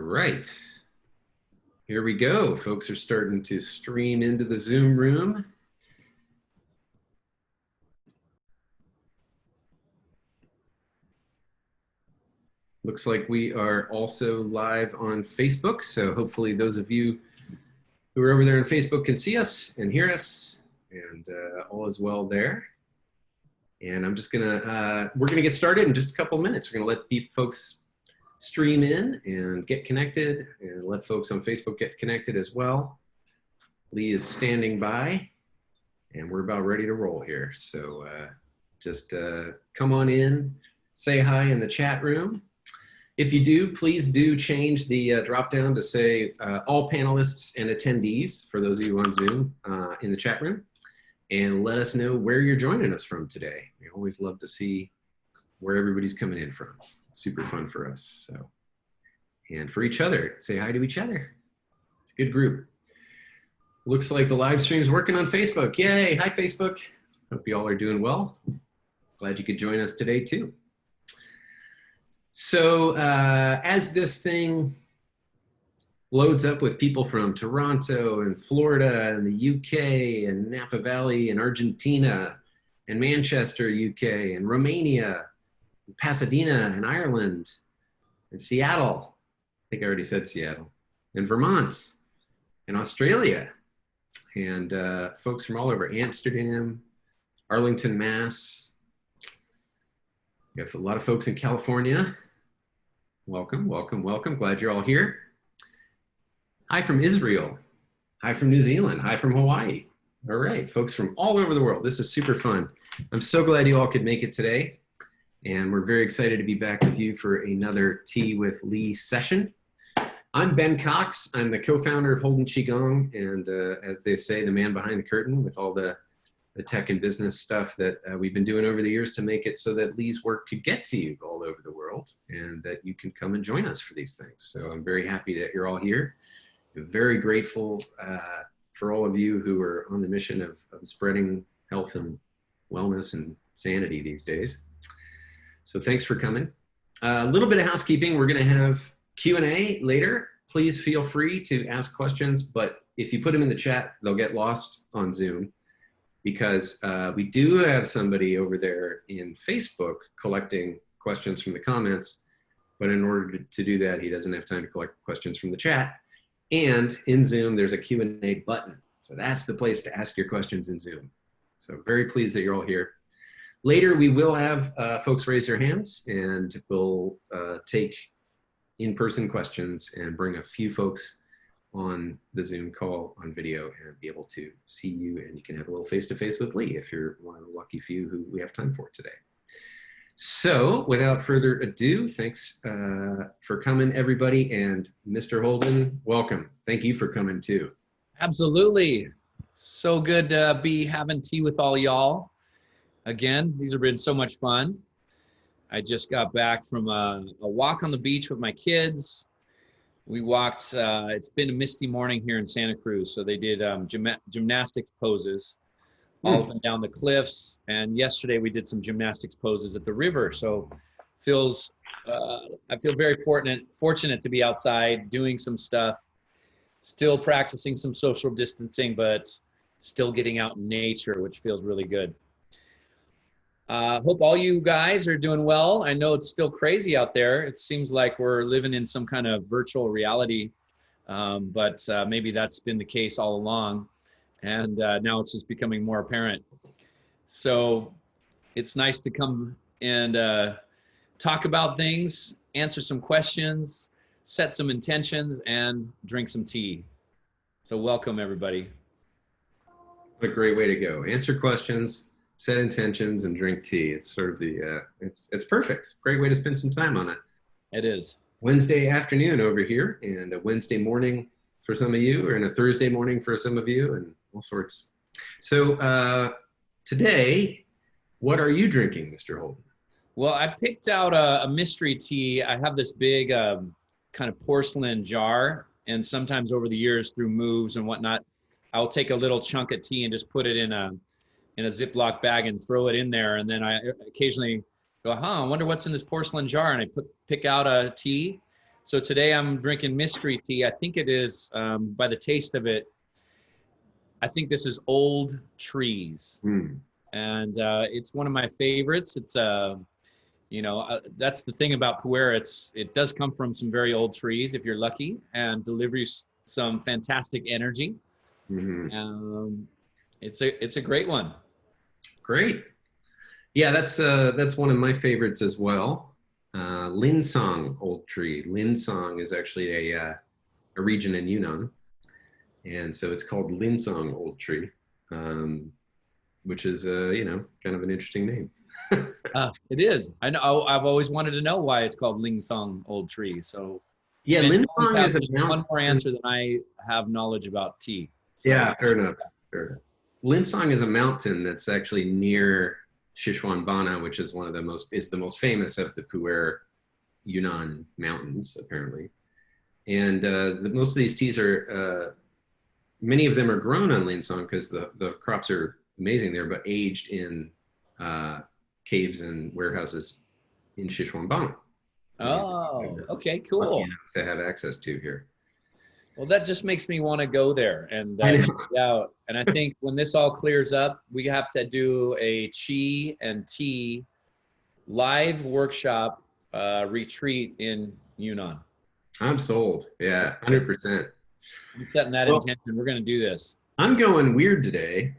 right, here we go. Folks are starting to stream into the Zoom room. Looks like we are also live on Facebook, so hopefully those of you who are over there on Facebook can see us and hear us, and all is well there. And I'm just gonna, we're gonna get started in just a couple minutes. We're gonna let folks stream in and get connected, and let folks on Facebook get connected as well. Lee is standing by, and we're about ready to roll here. So just come on in, say hi in the chat room. If you do, please do change the drop down to say all panelists and attendees, for those of you on Zoom, in the chat room, and let us know where you're joining us from today. We always love to see where everybody's coming in from. It's super fun for us. So, and for each other, say hi to each other. It's a good group. Looks like the live stream's working on Facebook. Yay, hi Facebook. Hope you all are doing well. Glad you could join us today too. So as this thing loads up with people from Toronto and Florida and the UK and Napa Valley and Argentina and Manchester, UK, and Romania, and Pasadena and Ireland, and Seattle, I think I already said Seattle, and Vermont, and Australia, and folks from all over Amsterdam, Arlington, Mass. We have a lot of folks in California. Welcome, welcome, welcome. Glad you're all here. Hi from Israel. Hi from New Zealand. Hi from Hawaii. All right, folks from all over the world. This is super fun. I'm so glad you all could make it today. And we're very excited to be back with you for another Tea with Lee session. I'm Ben Cox. I'm the co-founder of Holden Qi Gong, and as they say, the man behind the curtain with all the tech and business stuff that we've been doing over the years to make it so that Lee's work could get to you all over the world, and that you can come and join us for these things. So I'm very happy that you're all here. I'm very grateful for all of you who are on the mission of spreading health and wellness and sanity these days. So thanks for coming. A little bit of housekeeping. We're gonna have Q&A later. Please feel free to ask questions, but if you put them in the chat, they'll get lost on Zoom, because we do have somebody over there in Facebook collecting questions from the comments, but in order to do that, he doesn't have time to collect questions from the chat. And in Zoom, there's a Q&A button. So that's the place to ask your questions in Zoom. So very pleased that you're all here. Later, we will have folks raise their hands, and we'll take in-person questions and bring a few folks on the Zoom call on video and be able to see you, and you can have a little face-to-face with Lee if you're one of the lucky few who we have time for today. So without further ado, thanks for coming, everybody. And Mr. Holden, welcome. Thank you for coming too. Absolutely. So good to be having tea with all y'all. Again, these have been so much fun. I just got back from a walk on the beach with my kids. We walked, it's been a misty morning here in Santa Cruz, so they did gymnastics poses all up and down the cliffs. And yesterday we did some gymnastics poses at the river. So I feel very fortunate to be outside doing some stuff, still practicing some social distancing, but still getting out in nature, which feels really good. Hope all you guys are doing well. I know it's still crazy out there. It seems like we're living in some kind of virtual reality, but maybe that's been the case all along. And now it's just becoming more apparent. So it's nice to come and talk about things, answer some questions, set some intentions, and drink some tea. So welcome, everybody. What a great way to go. Answer questions, set intentions, and drink tea. It's sort of the, it's perfect. Great way to spend some time on it. It is. Wednesday afternoon over here, and a Wednesday morning for some of you, and a Thursday morning for some of you, and all sorts. So today, what are you drinking, Mr. Holden? Well, I picked out a mystery tea. I have this big kind of porcelain jar, and sometimes over the years through moves and whatnot, I'll take a little chunk of tea and just put it in a Ziploc bag and throw it in there. And then I occasionally go, I wonder what's in this porcelain jar. And I pick out a tea. So today I'm drinking mystery tea. I think it is, by the taste of it, I think this is Old Trees. Mm. And it's one of my favorites. It's that's the thing about pu'er. It does come from some very old trees if you're lucky, and delivers some fantastic energy. Mm-hmm. It's a great one. Great. Yeah, that's one of my favorites as well. Linsong Old Tree. Linsong is actually a region in Yunnan, and so it's called Linsong Old Tree, which is kind of an interesting name. It is. I know. I've always wanted to know why it's called Ling Song Old Tree. So Yeah, Ben, you always Linsong have is a one more mountain. answer than I have knowledge about tea. So Yeah, fair enough. Fair enough. Linsong is a mountain that's actually near Sichuanbana, which is the most famous of the Pu'er Yunnan mountains, apparently. And most of these teas are, many of them are grown on Linsong because the crops are amazing there, but aged in caves and warehouses in Sichuanbana. Oh, okay, Lucky cool. enough to have access to here. Well, that just makes me want to go there and I check know. it out. And I think when this all clears up, we have to do a Qi and Tea live workshop retreat in Yunnan. I'm sold. Yeah, 100%. I'm setting that Well, intention. We're going to do this. I'm going weird today,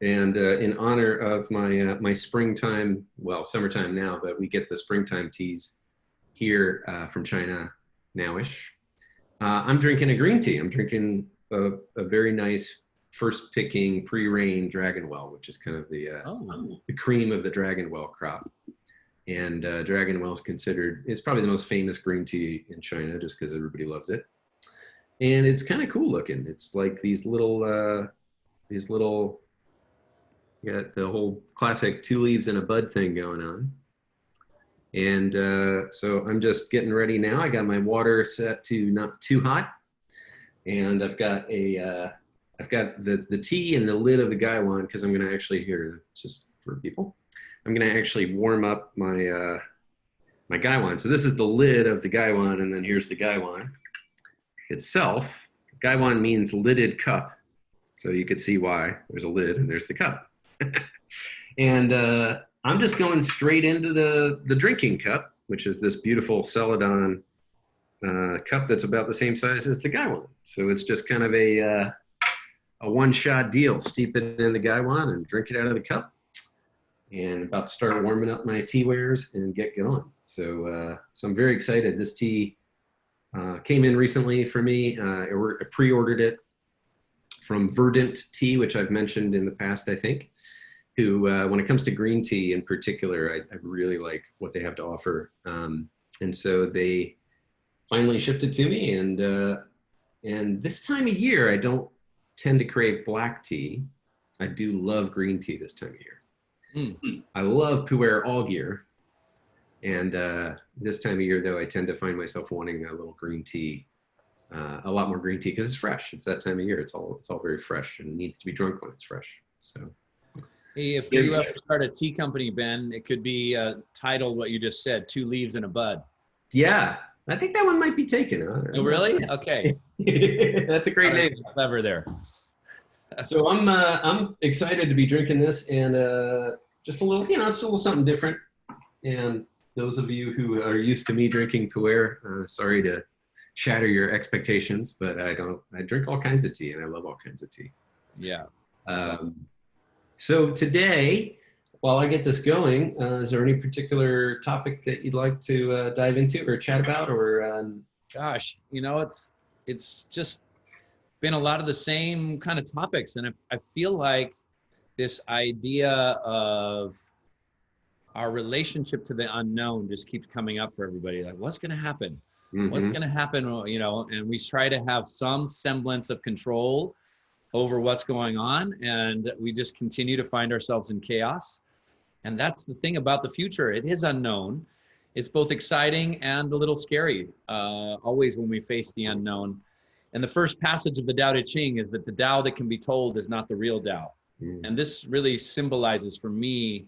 and in honor of my springtime, well, summertime now, but we get the springtime teas here from China nowish. I'm drinking a green tea. I'm drinking a very nice first picking pre-rain Dragon Well, which is kind of the cream of the Dragon Well crop. And Dragon Well is considered, it's probably the most famous green tea in China just because everybody loves it. And it's kind of cool looking. It's like these little, you got the whole classic two leaves and a bud thing going on. And so I'm just getting ready now. I got my water set to not too hot. And I've got the tea and the lid of the Gaiwan because I'm going to actually, here, just for people, I'm going to actually warm up my my Gaiwan. So this is the lid of the Gaiwan, and then here's the Gaiwan itself. Gaiwan means lidded cup. So you could see why there's a lid and there's the cup. And I'm just going straight into the drinking cup, which is this beautiful Celadon cup that's about the same size as the Gaiwan. So it's just kind of a one-shot deal. Steep it in the Gaiwan and drink it out of the cup. And about to start warming up my tea wares and get going. So I'm very excited. This tea came in recently for me. I pre-ordered it from Verdant Tea, which I've mentioned in the past, I think, who, when it comes to green tea in particular, I really like what they have to offer. And so they finally shipped it to me. And this time of year, I don't tend to crave black tea. I do love green tea this time of year. I love pu'er all year. And this time of year, though, I tend to find myself wanting a little green tea, a lot more green tea, because it's fresh. It's that time of year. It's all very fresh and needs to be drunk when it's fresh. So, hey, if you ever start a tea company, Ben, it could be titled what you just said, Two Leaves and a Bud. Yeah, I think that one might be taken. Oh, really? Okay. That's a great name. Clever there. So I'm excited to be drinking this, and just a little, just a little something different. And those of you who are used to me drinking pu'er, sorry to shatter your expectations, but I drink all kinds of tea, and I love all kinds of tea. Yeah. So today, while I get this going, is there any particular topic that you'd like to dive into or chat about, or? Gosh, it's just been a lot of the same kind of topics, and I feel like this idea of our relationship to the unknown just keeps coming up for everybody. Like, what's going to happen? Mm-hmm. What's going to happen? And we try to have some semblance of control over what's going on, and we just continue to find ourselves in chaos. And that's the thing about the future. It is unknown. It's both exciting and a little scary, always when we face the unknown. And the first passage of the Tao Te Ching is that the Tao that can be told is not the real Tao. And this really symbolizes for me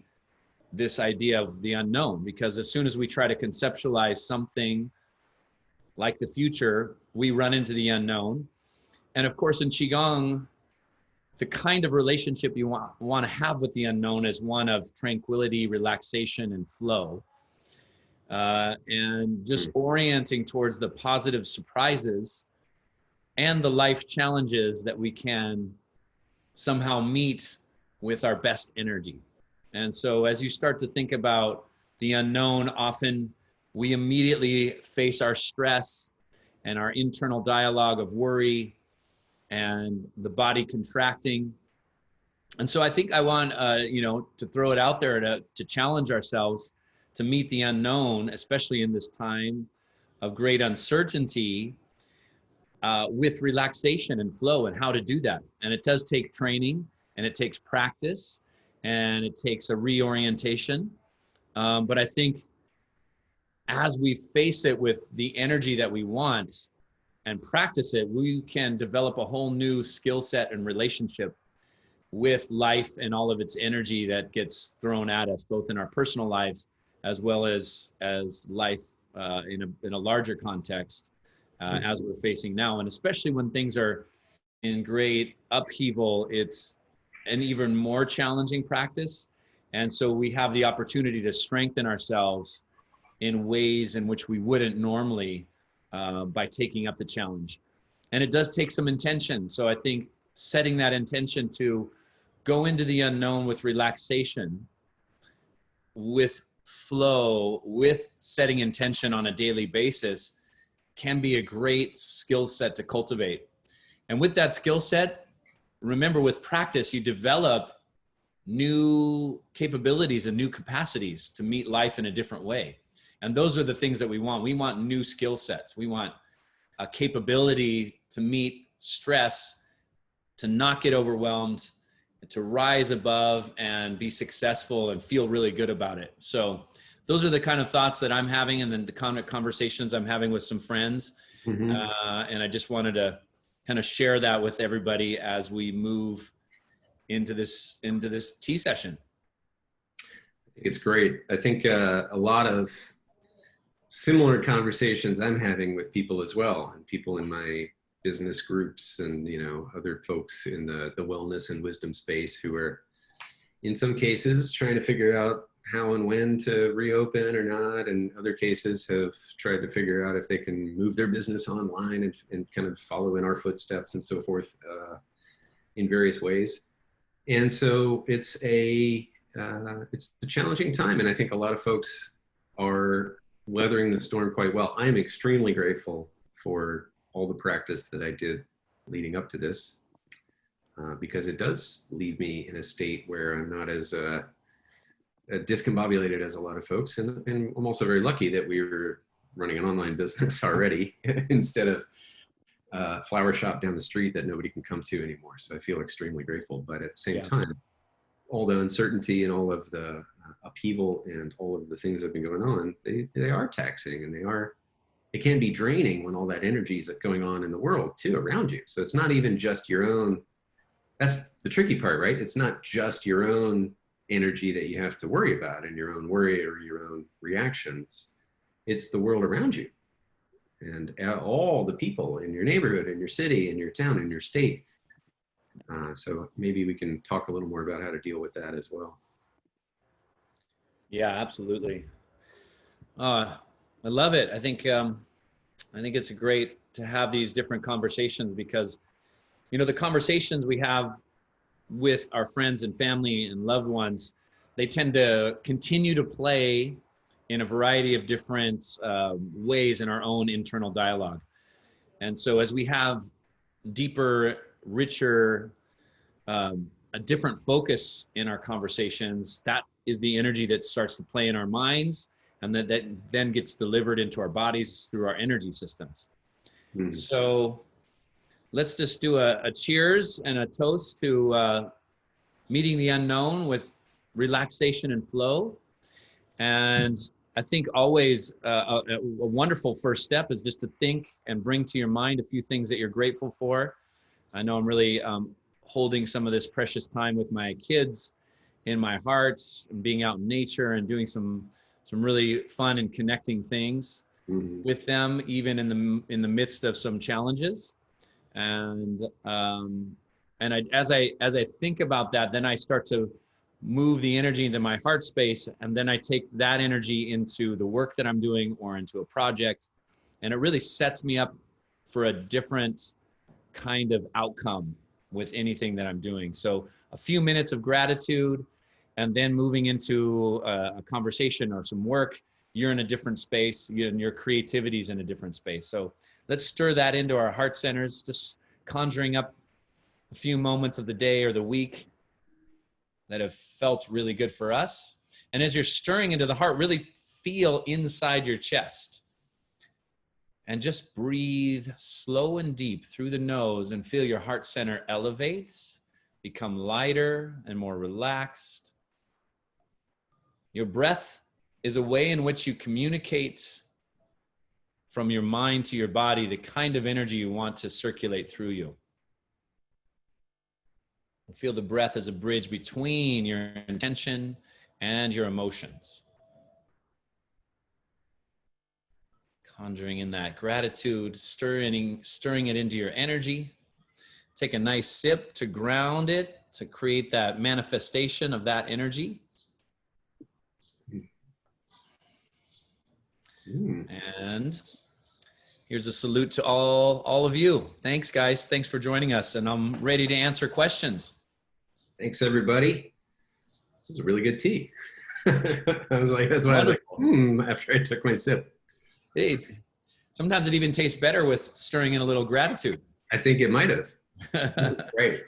this idea of the unknown, because as soon as we try to conceptualize something like the future, we run into the unknown. And of course, in Qigong, the kind of relationship you want to have with the unknown is one of tranquility, relaxation, and flow. And just orienting towards the positive surprises and the life challenges that we can somehow meet with our best energy. And so as you start to think about the unknown, often we immediately face our stress and our internal dialogue of worry and the body contracting. And so I think I want, to throw it out there to challenge ourselves to meet the unknown, especially in this time of great uncertainty, with relaxation and flow, and how to do that. And it does take training, and it takes practice, and it takes a reorientation. But I think as we face it with the energy that we want and practice it, we can develop a whole new skill set and relationship with life and all of its energy that gets thrown at us, both in our personal lives as well as life in a larger context, as we're facing now. And especially when things are in great upheaval, it's an even more challenging practice. And so we have the opportunity to strengthen ourselves in ways in which we wouldn't normally, by taking up the challenge. And it does take some intention. So I think setting that intention to go into the unknown with relaxation, with flow, with setting intention on a daily basis can be a great skill set to cultivate. And with that skill set, remember, with practice, you develop new capabilities and new capacities to meet life in a different way. And those are the things that we want. We want new skill sets. We want a capability to meet stress, to not get overwhelmed, to rise above and be successful and feel really good about it. So those are the kind of thoughts that I'm having, and then the kind of conversations I'm having with some friends. Mm-hmm. And I just wanted to kind of share that with everybody as we move into this tea session. It's great. I think a lot of similar conversations I'm having with people as well, and people in my business groups and, other folks in the wellness and wisdom space who are in some cases trying to figure out how and when to reopen or not. And other cases have tried to figure out if they can move their business online and kind of follow in our footsteps and so forth in various ways. And so it's a challenging time. And I think a lot of folks are weathering the storm quite well. I'm extremely grateful for all the practice that I did leading up to this, because it does leave me in a state where I'm not as discombobulated as a lot of folks. And I'm also very lucky that we were running an online business already instead of a flower shop down the street that nobody can come to anymore. So I feel extremely grateful. But at the same time, all the uncertainty and all of the upheaval and all of the things that have been going on, they are taxing, and it can be draining when all that energy is going on in the world too around you. So it's not even just your own. That's the tricky part, right? It's not just your own energy that you have to worry about and your own worry or your own reactions. It's the world around you and all the people in your neighborhood, in your city, in your town, in your state. So maybe we can talk a little more about how to deal with that as well. Yeah, absolutely. I love it. I think it's great to have these different conversations, because, the conversations we have with our friends and family and loved ones, they tend to continue to play in a variety of different ways in our own internal dialogue. And so as we have deeper, richer, a different focus in our conversations, that is the energy that starts to play in our minds, and that then gets delivered into our bodies through our energy systems. Mm. So let's just do a cheers and a toast to meeting the unknown with relaxation and flow. And I think always a wonderful first step is just to think and bring to your mind a few things that you're grateful for. I know I'm really holding some of this precious time with my kids in my heart, and being out in nature and doing some really fun and connecting things. with them, even in the midst of some challenges. And as I think about that, then I start to move the energy into my heart space, and then I take that energy into the work that I'm doing or into a project, and it really sets me up for a different kind of outcome with anything that I'm doing. So a few minutes of gratitude, and then moving into a conversation or some work, you're in a different space, and your creativity is in a different space. So let's stir that into our heart centers, just conjuring up a few moments of the day or the week that have felt really good for us. And as you're stirring into the heart, really feel inside your chest. And just breathe slow and deep through the nose and feel your heart center elevates, become lighter and more relaxed. Your breath is a way in which you communicate from your mind to your body the kind of energy you want to circulate through you. Feel the breath as a bridge between your intention and your emotions. Conjuring in that gratitude, stirring it into your energy. Take a nice sip to ground it, to create that manifestation of that energy. And here's a salute to all of you. Thanks, guys. Thanks for joining us. And I'm ready to answer questions. Thanks, everybody. It was a really good tea. That's why I was like, after I took my sip. Hey, sometimes it even tastes better with stirring in a little gratitude. I think it might have. Great.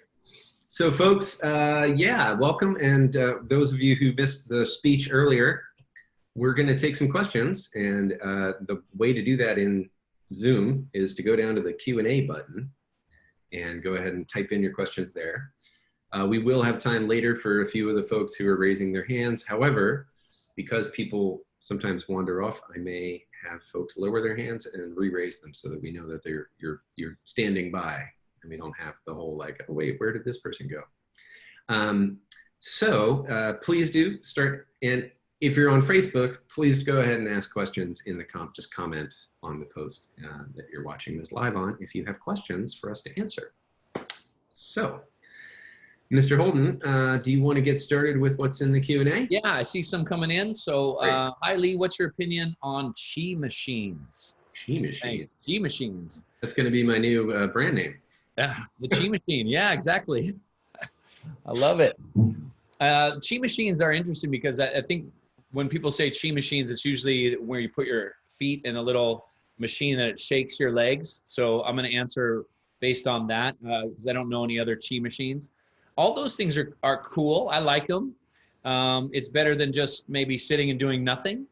So folks, welcome. And those of you who missed the speech earlier, we're going to take some questions. And the way to do that in Zoom is to go down to the Q&A button and go ahead and type in your questions there. We will have time later for a few of the folks who are raising their hands. However, because people sometimes wander off, I may have folks lower their hands and re-raise them so that we know that you're standing by, and we don't have the whole like, oh wait, where did this person go? Please do start, and if you're on Facebook, please go ahead and ask questions in the just comment on the post that you're watching this live on if you have questions for us to answer. So, Mr. Holden, do you want to get started with what's in the Q&A? Yeah, I see some coming in. So, hi Lee, what's your opinion on Qi machines? Qi machines. Qi machines. That's going to be my new brand name. The Qi machine. Yeah, exactly. I love it. Qi machines are interesting because I think when people say Qi machines, it's usually where you put your feet in a little machine that it shakes your legs. So I'm going to answer based on that because I don't know any other Qi machines. All those things are cool. I like them. It's better than just maybe sitting and doing nothing.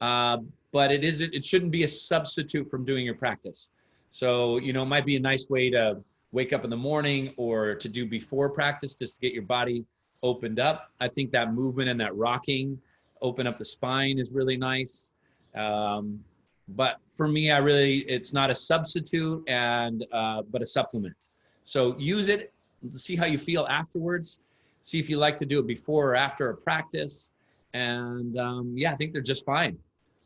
But it shouldn't be a substitute from doing your practice. So, it might be a nice way to wake up in the morning or to do before practice just to get your body opened up. I think that movement and that rocking, open up the spine is really nice. But for me, it's not a substitute but a supplement. So use it. See how you feel afterwards. See if you like to do it before or after a practice. And I think they're just fine.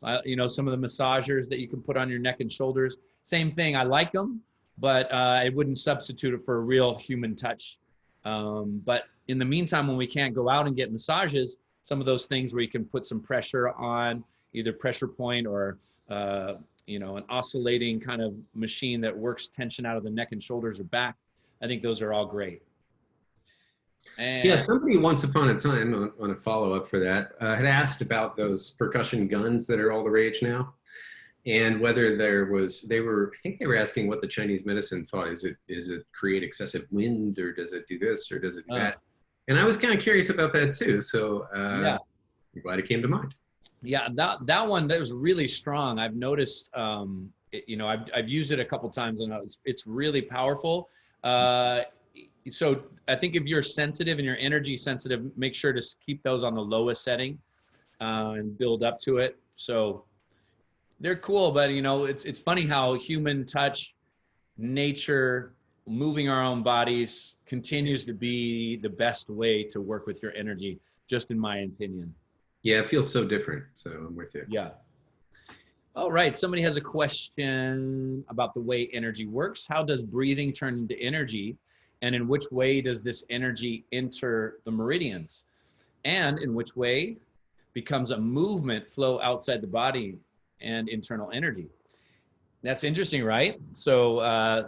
Some of the massagers that you can put on your neck and shoulders, same thing. I like them, but I wouldn't substitute it for a real human touch. But in the meantime, when we can't go out and get massages, some of those things where you can put some pressure on either pressure point or an oscillating kind of machine that works tension out of the neck and shoulders or back. I think those are all great. And somebody once upon a time on a follow-up for that had asked about those percussion guns that are all the rage now, and whether I think they were asking what the Chinese medicine thought. Is it create excessive wind, or does it do this, or does it do that? And I was kind of curious about that too. So I'm glad it came to mind. Yeah, that one, that was really strong. I've noticed, I've used it a couple times and it's really powerful. So I think if you're sensitive and you're energy sensitive, make sure to keep those on the lowest setting and build up to it. So they're cool, but it's funny how human touch, nature, moving our own bodies continues to be the best way to work with your energy, just in my opinion. Yeah, it feels so different. So I'm with you. Yeah. All right, somebody has a question about the way energy works. How does breathing turn into energy? And in which way does this energy enter the meridians? And in which way becomes a movement flow outside the body and internal energy? That's interesting, right? So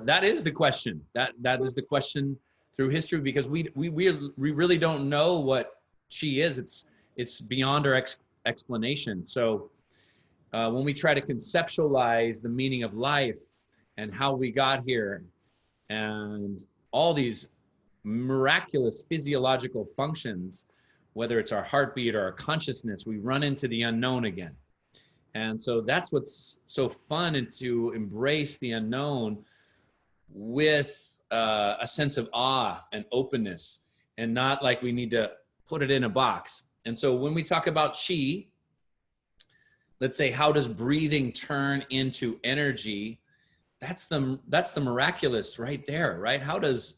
that is the question. That is the question through history, because we really don't know what Qi is. It's beyond our explanation. So when we try to conceptualize the meaning of life and how we got here and all these miraculous physiological functions, whether it's our heartbeat or our consciousness, we run into the unknown again. And so that's what's so fun, and to embrace the unknown with a sense of awe and openness, and not like we need to put it in a box. And so when we talk about Qi, let's say, how does breathing turn into energy? That's the miraculous right there, right? How does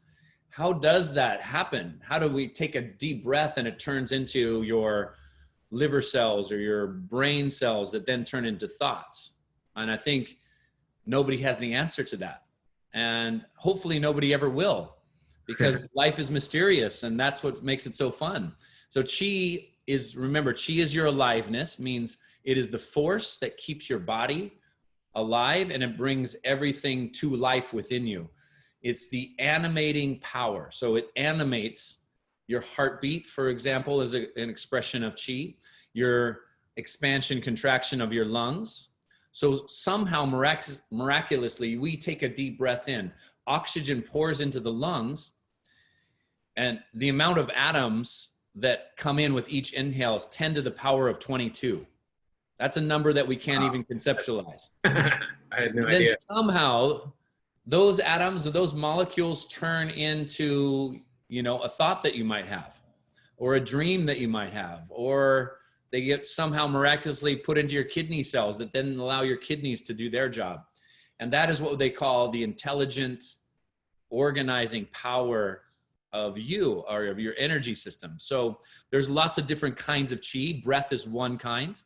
that happen? How do we take a deep breath and it turns into your liver cells or your brain cells that then turn into thoughts? And I think nobody has the answer to that. And hopefully nobody ever will, because life is mysterious, and that's what makes it so fun. So Qi is, remember, Qi is your aliveness, means it is the force that keeps your body alive, and it brings everything to life within you. It's the animating power. So it animates your heartbeat, for example, is an expression of Qi, your expansion, contraction of your lungs. So somehow miraculously, we take a deep breath in, oxygen pours into the lungs, and the amount of atoms that come in with each inhale is 10 to the power of 22. That's a number that we can't even conceptualize. I had no Then idea. somehow those atoms or those molecules turn into, a thought that you might have, or a dream that you might have, or they get somehow miraculously put into your kidney cells that then allow your kidneys to do their job. And that is what they call the intelligent organizing power of you, or of your energy system. So there's lots of different kinds of Qi. Breath is one kind.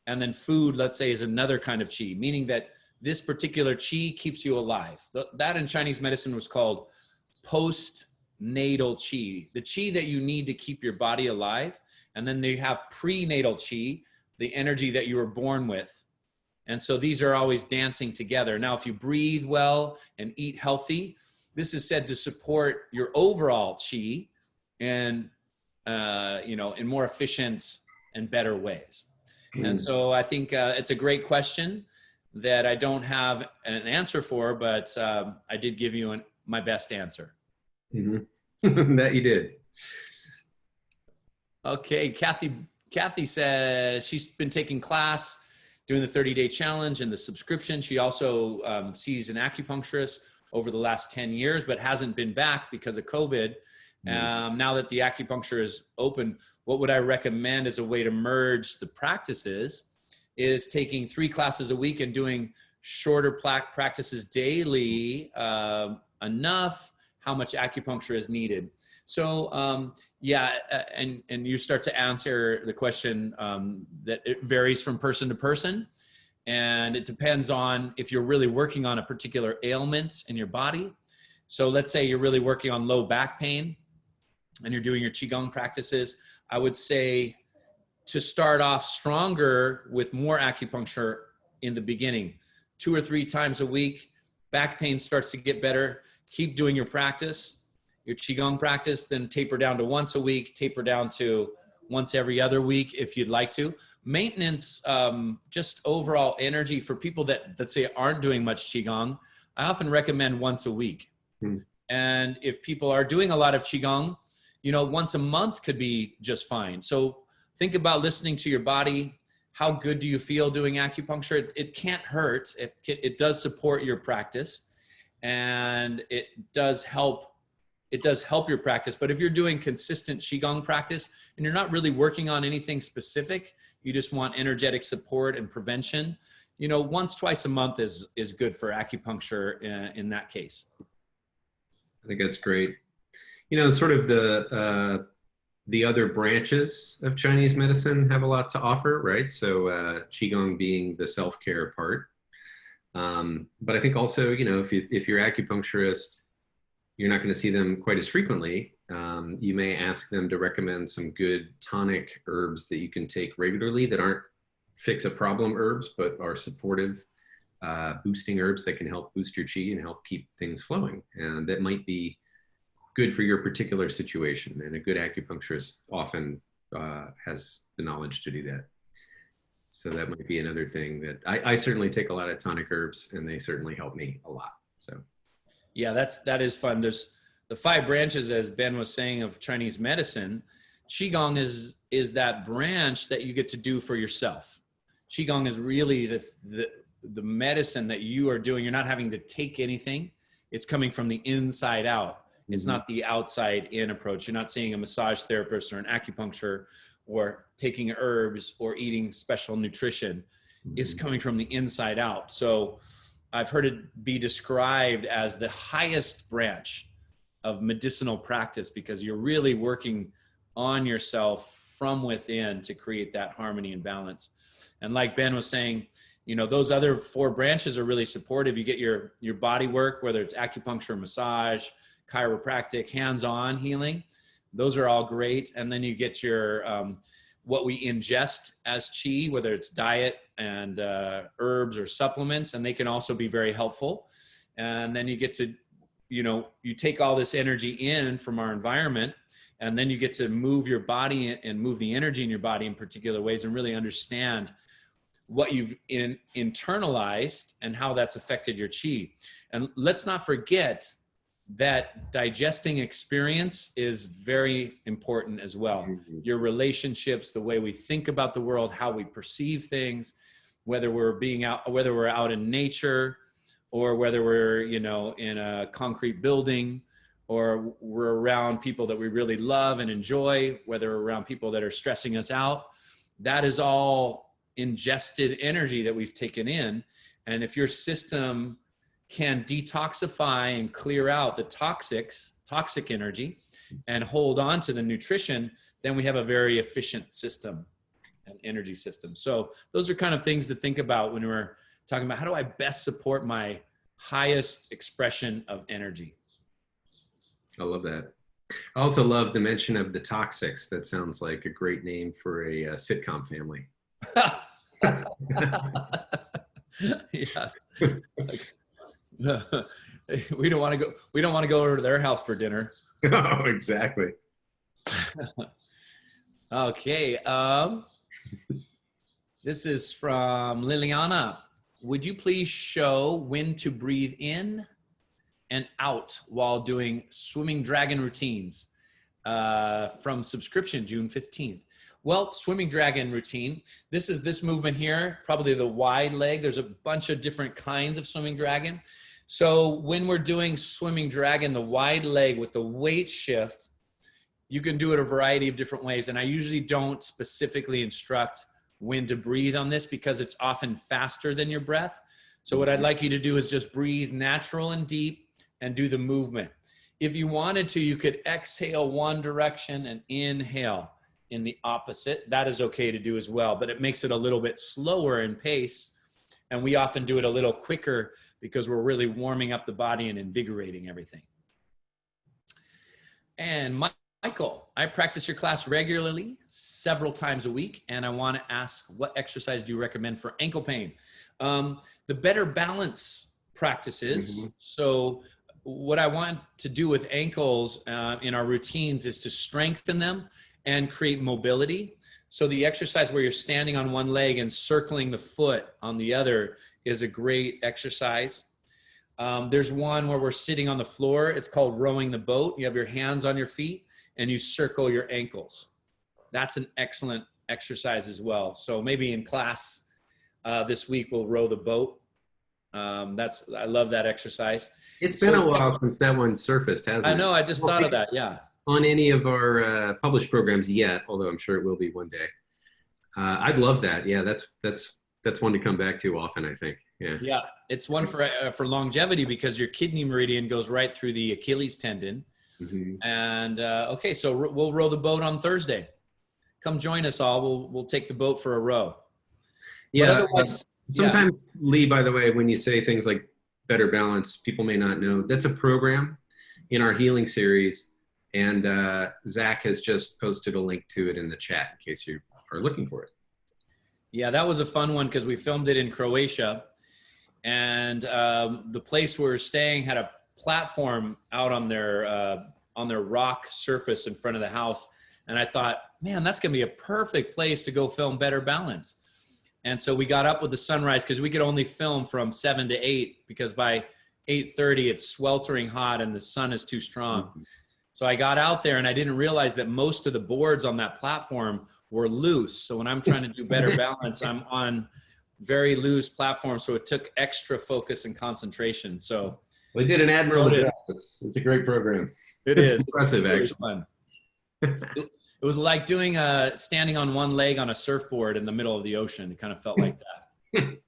And then food, let's say, is another kind of Qi, meaning that this particular Qi keeps you alive. That in Chinese medicine was called postnatal Qi, the Qi that you need to keep your body alive. And then they have prenatal Qi, the energy that you were born with. And so these are always dancing together. Now, if you breathe well and eat healthy, this is said to support your overall Qi and, in more efficient and better ways. And so I think it's a great question that I don't have an answer for, but I did give you my best answer. Mm-hmm. That you did. Okay, Kathy says she's been taking class, doing the 30-day challenge and the subscription. She also sees an acupuncturist over the last 10 years, but hasn't been back because of COVID. Now that the acupuncture is open, what would I recommend as a way to merge the practices is taking 3 classes a week and doing shorter practices daily, enough, how much acupuncture is needed. So and you start to answer the question that it varies from person to person. And it depends on if you're really working on a particular ailment in your body. So let's say you're really working on low back pain and you're doing your Qigong practices. I would say to start off stronger with more acupuncture in the beginning, 2 or 3 times a week. Back pain starts to get better. Keep doing your practice, your Qigong practice, then taper down to once a week, taper down to once every other week if you'd like to. Maintenance, just overall energy for people that, let's say, aren't doing much Qigong, I often recommend once a week. And if people are doing a lot of Qigong, once a month could be just fine. So think about listening to your body. How good do you feel doing acupuncture? It can't hurt. It does support your practice, and it does help your practice. But if you're doing consistent Qigong practice and you're not really working on anything specific, you just want energetic support and prevention, once, twice a month is good for acupuncture in that case. I think that's great. Sort of the the other branches of Chinese medicine have a lot to offer, right? So Qigong being the self-care part. But I think also, you know, if you're acupuncturist, you're not going to see them quite as frequently. You may ask them to recommend some good tonic herbs that you can take regularly that aren't fix a problem herbs, but are supportive, boosting herbs that can help boost your qi and help keep things flowing. And that might be good for your particular situation. And a good acupuncturist often has the knowledge to do that. So that might be another thing that I certainly take a lot of tonic herbs, and they certainly help me a lot. So, yeah, that is fun. There's the 5 branches, as Ben was saying, of Chinese medicine. Qigong is that branch that you get to do for yourself. Qigong is really the medicine that you are doing. You're not having to take anything. It's coming from the inside out. It's not the outside in approach. You're not seeing a massage therapist or an acupuncture or taking herbs or eating special nutrition. It's coming from the inside out. So I've heard it be described as the highest branch of medicinal practice, because you're really working on yourself from within to create that harmony and balance. And like Ben was saying, you know, those other 4 branches are really supportive. You get your body work, whether it's acupuncture, massage, chiropractic, hands-on healing. Those are all great. And then you get your, what we ingest as qi, whether it's diet and herbs or supplements, and they can also be very helpful. And then you get to, you know, you take all this energy in from our environment, and then you get to move your body and move the energy in your body in particular ways and really understand what you've internalized and how that's affected your qi. And let's not forget that digesting experience is very important as well. Your relationships, the way we think about the world, how we perceive things, whether we're out in nature, or whether we're, you know, in a concrete building, or we're around people that we really love and enjoy, whether we're around people that are stressing us out. That is all ingested energy that we've taken in. And if your system can detoxify and clear out the toxic energy and hold on to the nutrition, then we have a very efficient system, an energy system. So those are kind of things to think about when we're talking about how do I best support my highest expression of energy. I love that. I also love the mention of the toxics. That sounds like a great name for a sitcom family. Yes. No, we don't want to go. We don't want to go over to their house for dinner. Oh, exactly. Okay. This is from Liliana. Would you please show when to breathe in and out while doing swimming dragon routines? From subscription, June 15th. Well, swimming dragon routine. This is this movement here, probably the wide leg. There's a bunch of different kinds of swimming dragon. So when we're doing swimming dragon, the wide leg with the weight shift, you can do it a variety of different ways. And I usually don't specifically instruct when to breathe on this because it's often faster than your breath. So what I'd like you to do is just breathe natural and deep and do the movement. If you wanted to, you could exhale one direction and inhale in the opposite. That is okay to do as well, but it makes it a little bit slower in pace. And we often do it a little quicker because we're really warming up the body and invigorating everything. And Michael, I practice your class regularly, several times a week, and I want to ask, what exercise do you recommend for ankle pain? The better balance practices. So what I want to do with ankles in our routines is to strengthen them and create mobility. So the exercise where you're standing on one leg and circling the foot on the other is a great exercise. There's one where we're sitting on the floor. It's called rowing the boat. You have your hands on your feet and you circle your ankles. That's an excellent exercise as well. So maybe in class this week, we'll row the boat. I love that exercise. It's been a while since that one surfaced, hasn't it? I know, I just thought of that, yeah. On any of our published programs yet, although I'm sure it will be one day. I'd love that. Yeah, that's one to come back to often, I think. Yeah. Yeah, it's one for longevity because your kidney meridian goes right through the Achilles tendon. Mhm. And okay, so we'll row the boat on Thursday. Come join us all. We'll take the boat for a row. But Yeah. otherwise, yeah. Sometimes, Lee, by the way, when you say things like better balance, people may not know that's a program in our healing series. And Zach has just posted a link to it in the chat in case you are looking for it. Yeah, that was a fun one because we filmed it in Croatia. And the place we were staying had a platform out on their rock surface in front of the house. And I thought, man, that's going to be a perfect place to go film Better Balance. And so we got up with the sunrise because we could only film from 7 to 8 because by 8:30 it's sweltering hot and the sun is too strong. Mm-hmm. So I got out there and I didn't realize that most of the boards on that platform were loose. So when I'm trying to do Better Balance, I'm on very loose platform. So it took extra focus and concentration. So they did an admirable job. It's a great program. It's impressive, really actually. Fun. It was like doing standing on one leg on a surfboard in the middle of the ocean. It kind of felt like that.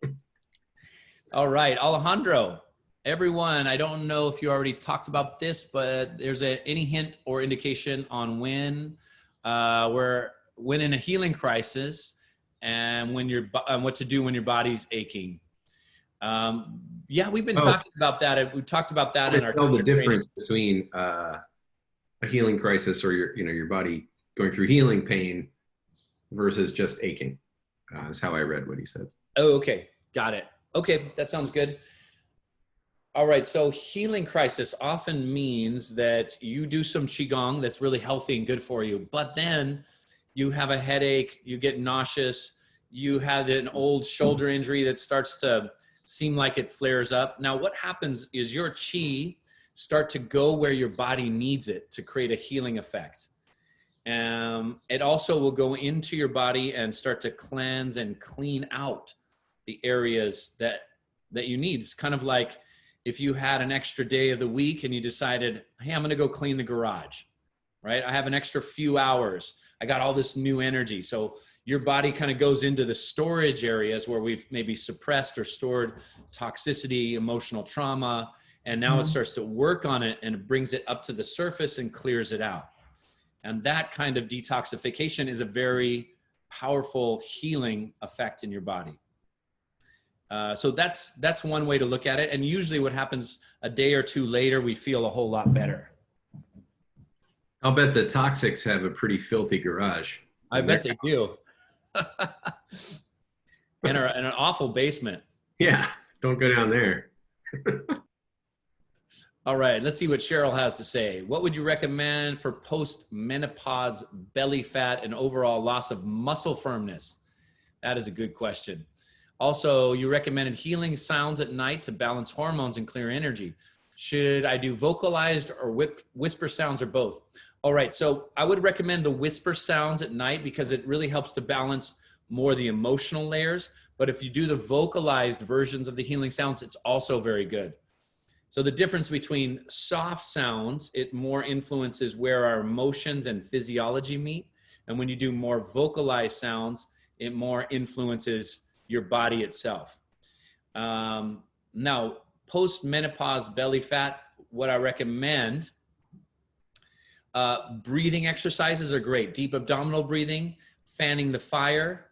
All right, Alejandro, everyone, I don't know if you already talked about this, but there's any hint or indication on when in a healing crisis and what to do when your body's aching. Yeah, we've been talking about that. We talked about that in our tell the difference between a healing crisis or your body going through healing pain versus just aching, is how I read what he said. Oh, okay. Got it. Okay. That sounds good. All right. So healing crisis often means that you do some Qigong that's really healthy and good for you, but then you have a headache, you get nauseous, you have an old shoulder injury that starts to seem like it flares up. Now, what happens is your Qi start to go where your body needs it to create a healing effect. It also will go into your body and start to cleanse and clean out the areas that you need. It's kind of like if you had an extra day of the week and you decided, hey, I'm going to go clean the garage, right? I have an extra few hours. I got all this new energy. So your body kind of goes into the storage areas where we've maybe suppressed or stored toxicity, emotional trauma, and now it starts to work on it and it brings it up to the surface and clears it out. And that kind of detoxification is a very powerful healing effect in your body. So that's one way to look at it. And usually what happens a day or two later, we feel a whole lot better. I'll bet the toxics have a pretty filthy garage. I bet they do. And an awful basement. Yeah, don't go down there. All right, let's see what Cheryl has to say. What would you recommend for post-menopause belly fat and overall loss of muscle firmness? That is a good question. Also, you recommended healing sounds at night to balance hormones and clear energy. Should I do vocalized or whisper sounds or both? All right, so I would recommend the whisper sounds at night because it really helps to balance more the emotional layers. But if you do the vocalized versions of the healing sounds, it's also very good. So the difference between soft sounds, it more influences where our emotions and physiology meet. And when you do more vocalized sounds, it more influences your body itself. Now, post-menopause belly fat, what I recommend, breathing exercises are great. Deep abdominal breathing, fanning the fire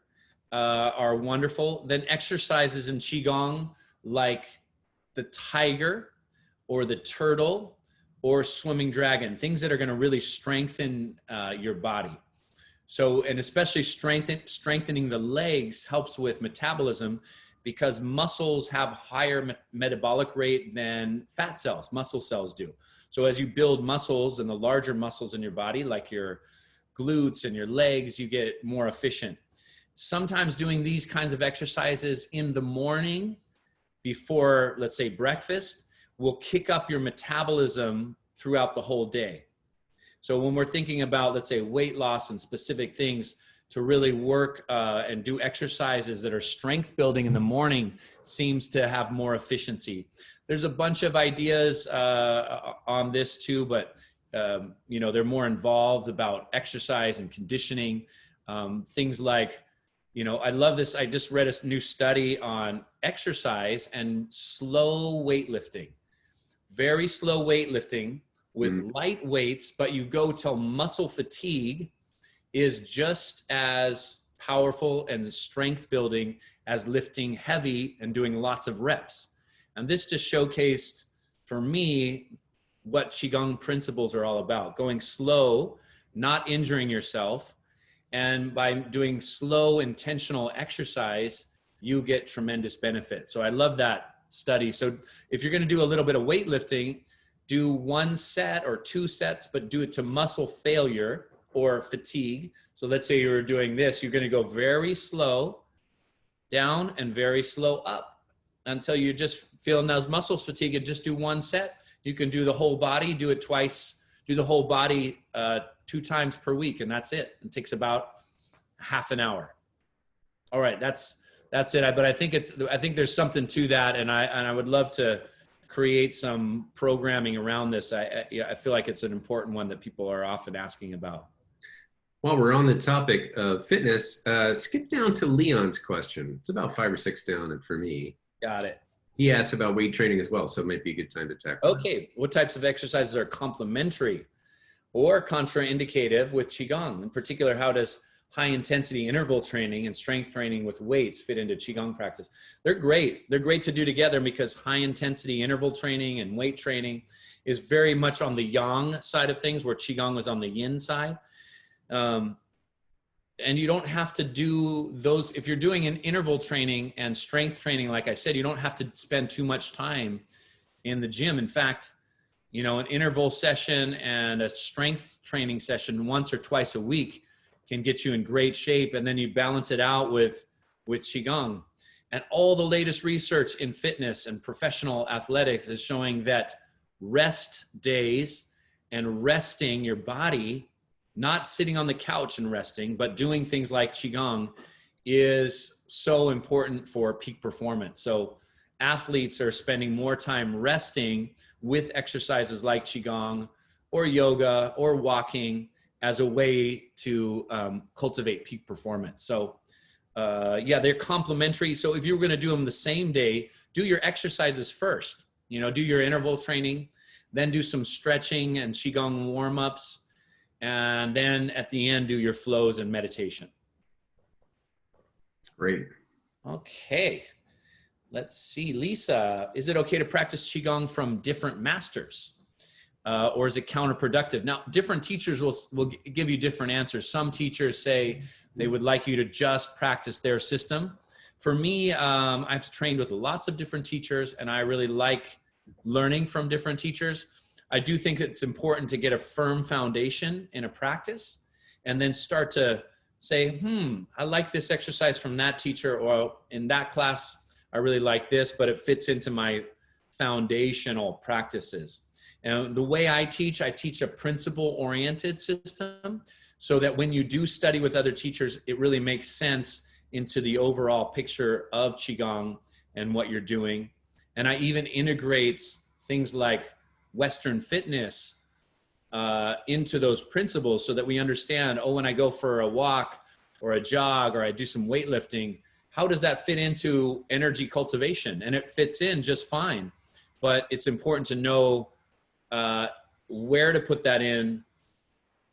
are wonderful. Then exercises in Qigong like the tiger or the turtle or swimming dragon, things that are going to really strengthen your body. So, and especially strengthening the legs helps with metabolism because muscles have higher metabolic rate than fat cells, muscle cells do. So as you build muscles and the larger muscles in your body, like your glutes and your legs, you get more efficient. Sometimes doing these kinds of exercises in the morning before, let's say, breakfast, will kick up your metabolism throughout the whole day. So when we're thinking about, let's say, weight loss and specific things, to really work and do exercises that are strength building in the morning seems to have more efficiency. There's a bunch of ideas on this too, but they're more involved about exercise and conditioning. Things like, I love this. I just read a new study on exercise and slow weightlifting. Very slow weightlifting with light weights, but you go till muscle fatigue is just as powerful and strength building as lifting heavy and doing lots of reps. And this just showcased for me what Qigong principles are all about: going slow, not injuring yourself. And by doing slow, intentional exercise, you get tremendous benefit. So I love that study. So if you're going to do a little bit of weightlifting, do 1 set or 2 sets, but do it to muscle failure or fatigue. So let's say you're doing this, you're going to go very slow down and very slow up until you're just feeling those muscles fatigue, and just do 1 set. You can do the whole body, do it twice, do the whole body 2 times per week, and that's it. It takes about half an hour. All right, that's it. But I think there's something to that, and I would love to create some programming around this. I feel like it's an important one that people are often asking about. While we're on the topic of fitness, skip down to Leon's question. It's about 5 or 6 down for me. Got it. He asked about weight training as well, so it might be a good time to tackle that. Okay, what types of exercises are complementary or contraindicative with Qigong? In particular, how does high intensity interval training and strength training with weights fit into Qigong practice? They're great. They're great to do together because high intensity interval training and weight training is very much on the yang side of things, where Qigong was on the yin side. And you don't have to do those. If you're doing an interval training and strength training, like I said, you don't have to spend too much time in the gym. In fact, you know, an interval session and a strength training session once or twice a week can get you in great shape. And then you balance it out with Qigong. And all the latest research in fitness and professional athletics is showing that rest days and resting your body, not sitting on the couch and resting, but doing things like Qigong, is so important for peak performance. So athletes are spending more time resting with exercises like Qigong or yoga or walking as a way to cultivate peak performance. So yeah, they're complementary. So if you're going to do them the same day, do your exercises first. You know, do your interval training, then do some stretching and Qigong warm-ups, and then at the end, do your flows and meditation. Great. Okay. Let's see. Lisa, is it okay to practice Qigong from different masters? Or is it counterproductive? Now, different teachers will give you different answers. Some teachers say they would like you to just practice their system. For me, I've trained with lots of different teachers, and I really like learning from different teachers. I do think it's important to get a firm foundation in a practice and then start to say, I like this exercise from that teacher, or in that class, I really like this, but it fits into my foundational practices. And the way I teach a principle-oriented system so that when you do study with other teachers, it really makes sense into the overall picture of Qigong and what you're doing. And I even integrate things like Western fitness into those principles so that we understand, when I go for a walk or a jog or I do some weightlifting, how does that fit into energy cultivation? And it fits in just fine. But it's important to know where to put that in,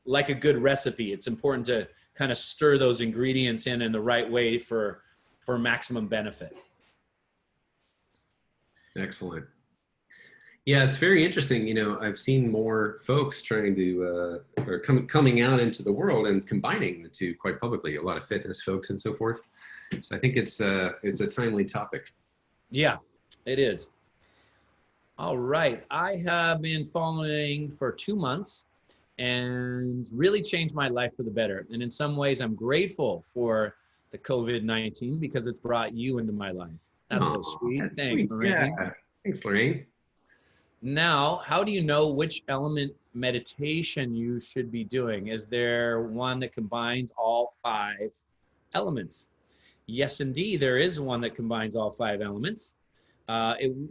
like a good recipe. It's important to kind of stir those ingredients in the right way for maximum benefit. Excellent. Yeah, it's very interesting. You know, I've seen more folks trying to, or coming out into the world and combining the two quite publicly, a lot of fitness folks and so forth. So I think it's a timely topic. Yeah, it is. All right. I have been following for 2 months and really changed my life for the better. And in some ways, I'm grateful for the COVID-19 because it's brought you into my life. That's so sweet. Thanks, sweet. Lorraine. Yeah. Thanks, Lorraine. Now, how do you know which element meditation you should be doing? Is there one that combines all 5 elements? Yes, indeed, there is one that combines all 5 elements.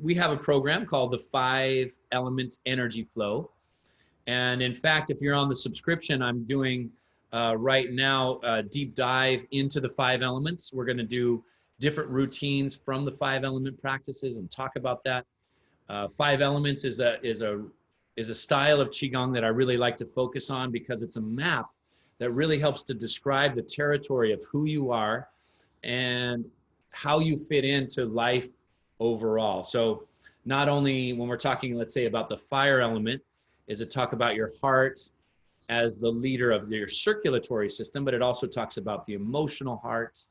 We have a program called the 5 Element Energy Flow. And in fact, if you're on the subscription, I'm doing right now a deep dive into the 5 elements. We're going to do different routines from the 5 element practices and talk about that. 5 elements is a is a style of Qigong that I really like to focus on because it's a map that really helps to describe the territory of who you are and how you fit into life overall. So not only when we're talking, let's say, about the fire element, is it talk about your heart as the leader of your circulatory system, but it also talks about the emotional heart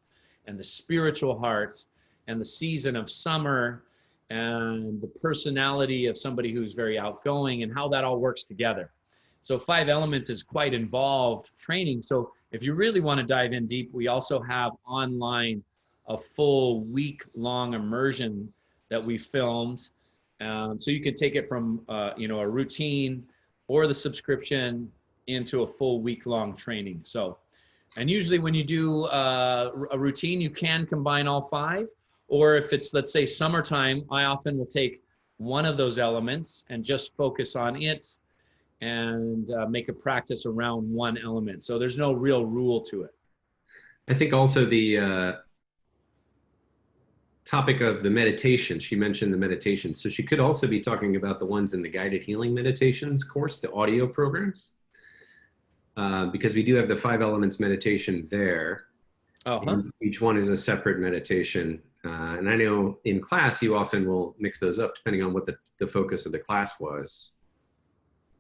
and the spiritual heart and the season of summer and the personality of somebody who's very outgoing and how that all works together. So 5 elements is quite involved training. So if you really want to dive in deep, we also have online a full week-long immersion that we filmed. So you can take it from a routine or the subscription into a full week-long training. So, and usually when you do a routine, you can combine all 5. Or if it's, let's say, summertime, I often will take one of those elements and just focus on it and make a practice around one element. So there's no real rule to it. I think also the topic of the meditation, she mentioned the meditation. So she could also be talking about the ones in the guided healing meditations course, the audio programs, because we do have the 5 elements meditation there. Each one is a separate meditation. And I know in class, you often will mix those up depending on what the focus of the class was.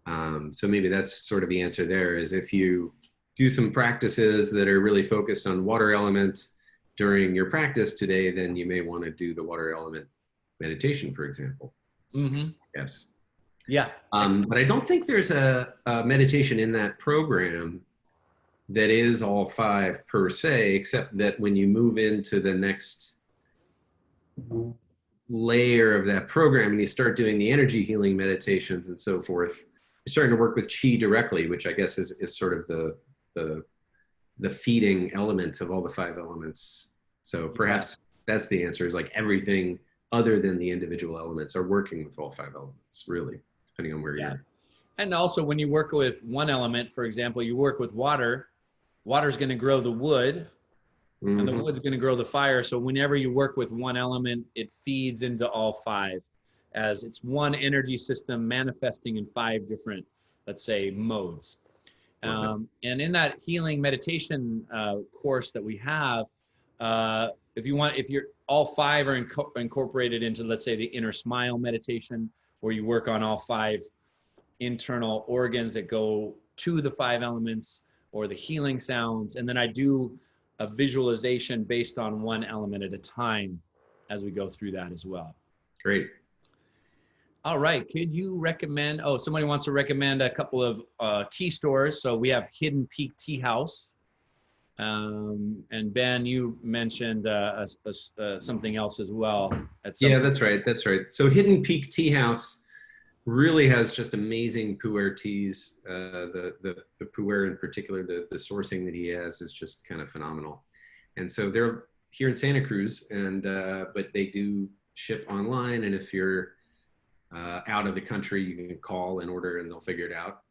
So maybe that's sort of the answer there, is if you do some practices that are really focused on water element during your practice today, then you may want to do the water element meditation, for example. Yes. Yeah. But I don't think there's a meditation in that program that is all 5 per se, except that when you move into the next layer of that program and you start doing the energy healing meditations and so forth, you're starting to work with Qi directly, which I guess is sort of the feeding element of all the 5 elements. So perhaps that's the answer, is like everything other than the individual elements are working with all 5 elements, really, depending on where you're. And also when you work with one element, for example, you work with water, water's going to grow the wood, and the wood's going to grow the fire. So whenever you work with one element, it feeds into all 5, as it's one energy system manifesting in 5 different, let's say, modes. And in that healing meditation course that we have, if you're all 5 are incorporated into, let's say, the inner smile meditation, where you work on all 5 internal organs that go to the 5 elements, or the healing sounds. And then I do a visualization based on one element at a time as we go through that as well. Great. All right. Could you recommend, somebody wants to recommend a couple of tea stores. So we have Hidden Peak Tea House. And Ben, you mentioned something else as well. Yeah, that's right. That's right. So Hidden Peak Tea House really has just amazing pu'er teas. The pu'er in particular, the sourcing that he has is just kind of phenomenal. And so they're here in Santa Cruz, and but they do ship online. And if you're out of the country, you can call and order and they'll figure it out.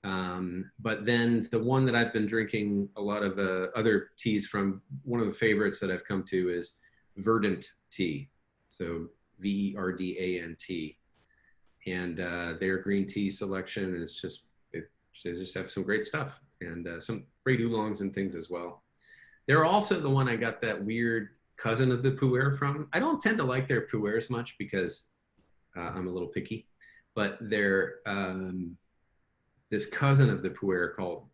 But then the one that I've been drinking a lot of other teas from, one of the favorites that I've come to is Verdant Tea. So Verdant. And their green tea selection is just, they just have some great stuff, and some great oolongs and things as well. They're also the one I got that weird cousin of the pu'er from. I don't tend to like their pu'ers much because I'm a little picky, but they're this cousin of the pu'er called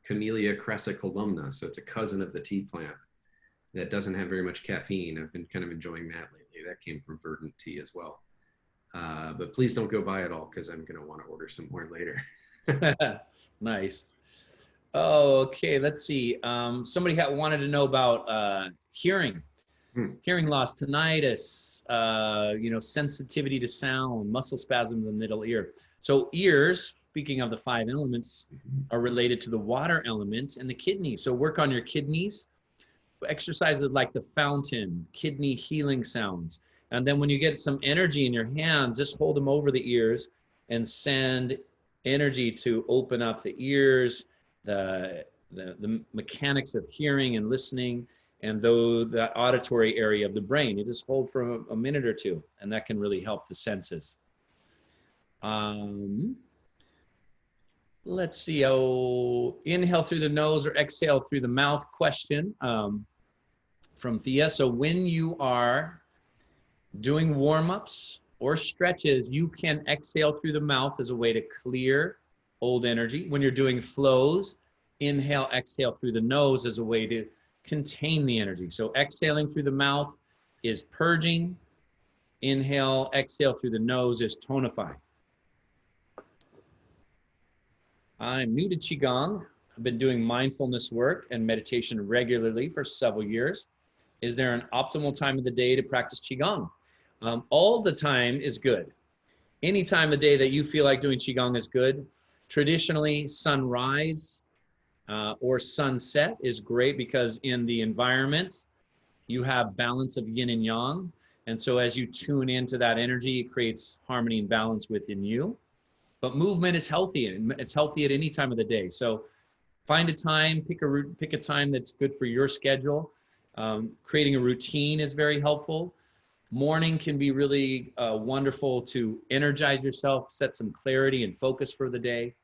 Camellia crassicolumna. So it's a cousin of the tea plant that doesn't have very much caffeine. I've been kind of enjoying that lately. That came from Verdant Tea as well. But please don't go buy it all, because I'm going to want to order some more later. Nice. Okay, let's see. Somebody wanted to know about hearing. Hearing loss, tinnitus, sensitivity to sound, muscle spasms in the middle ear. So ears, speaking of the 5 elements, are related to the water element and the kidneys. So work on your kidneys. Exercises like the fountain, kidney healing sounds. And then when you get some energy in your hands, just hold them over the ears and send energy to open up the ears, the mechanics of hearing and listening, and that auditory area of the brain. You just hold for a minute or 2, and that can really help the senses. Let's see. Oh, inhale through the nose or exhale through the mouth question from Thea. So when you are doing warm-ups or stretches, you can exhale through the mouth as a way to clear old energy. When you're doing flows, inhale, exhale through the nose as a way to contain the energy. So exhaling through the mouth is purging. Inhale, exhale through the nose is tonifying. I'm new to Qigong. I've been doing mindfulness work and meditation regularly for several years. Is there an optimal time of the day to practice Qigong? All the time is good. Any time of day that you feel like doing Qigong is good. Traditionally, sunrise or sunset is great because in the environment, you have balance of yin and yang. And so as you tune into that energy, it creates harmony and balance within you. But movement is healthy, and it's healthy at any time of the day. So find a time, pick a time that's good for your schedule. Creating a routine is very helpful. Morning can be really wonderful to energize yourself, set some clarity and focus for the day.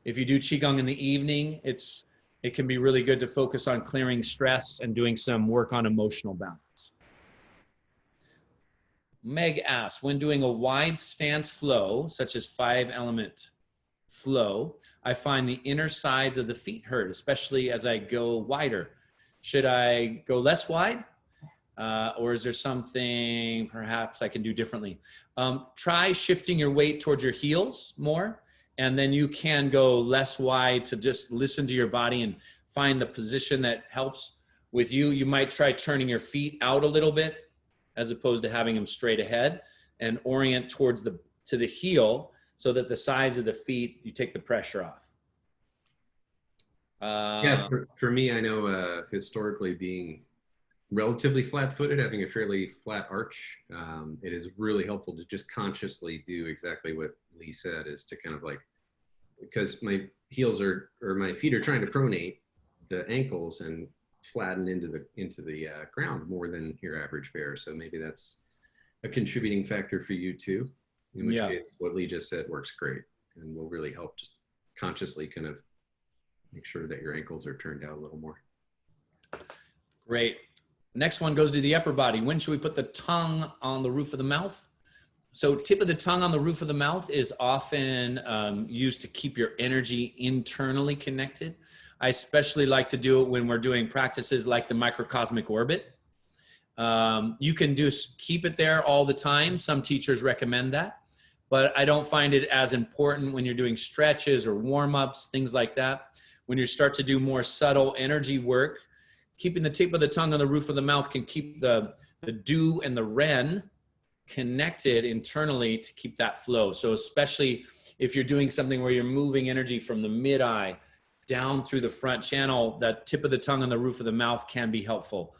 If you do Qigong in the evening, it can be really good to focus on clearing stress and doing some work on emotional balance. Meg asks, when doing a wide stance flow, such as 5-element flow, I find the inner sides of the feet hurt, especially as I go wider. Should I go less wide? Or is there something perhaps I can do differently? Try shifting your weight towards your heels more, and then you can go less wide to just listen to your body and find the position that helps with you. You might try turning your feet out a little bit as opposed to having them straight ahead, and orient towards to the heel so that the sides of the feet, you take the pressure off. Yeah, for me, I know historically being relatively flat-footed, having a fairly flat arch, it is really helpful to just consciously do exactly what Lee said, is to kind of like, because my heels or my feet are trying to pronate the ankles and flatten into the ground more than your average bear. So maybe that's a contributing factor for you too, in which case what Lee just said works great and will really help just consciously kind of make sure that your ankles are turned out a little more. Great. Next one goes to the upper body. When should we put the tongue on the roof of the mouth? So tip of the tongue on the roof of the mouth is often used to keep your energy internally connected. I especially like to do it when we're doing practices like the microcosmic orbit. You can keep it there all the time. Some teachers recommend that, but I don't find it as important when you're doing stretches or warm-ups, things like that. When you start to do more subtle energy work, keeping the tip of the tongue on the roof of the mouth can keep the du and the ren connected internally to keep that flow. So especially if you're doing something where you're moving energy from the mid-eye down through the front channel, that tip of the tongue on the roof of the mouth can be helpful.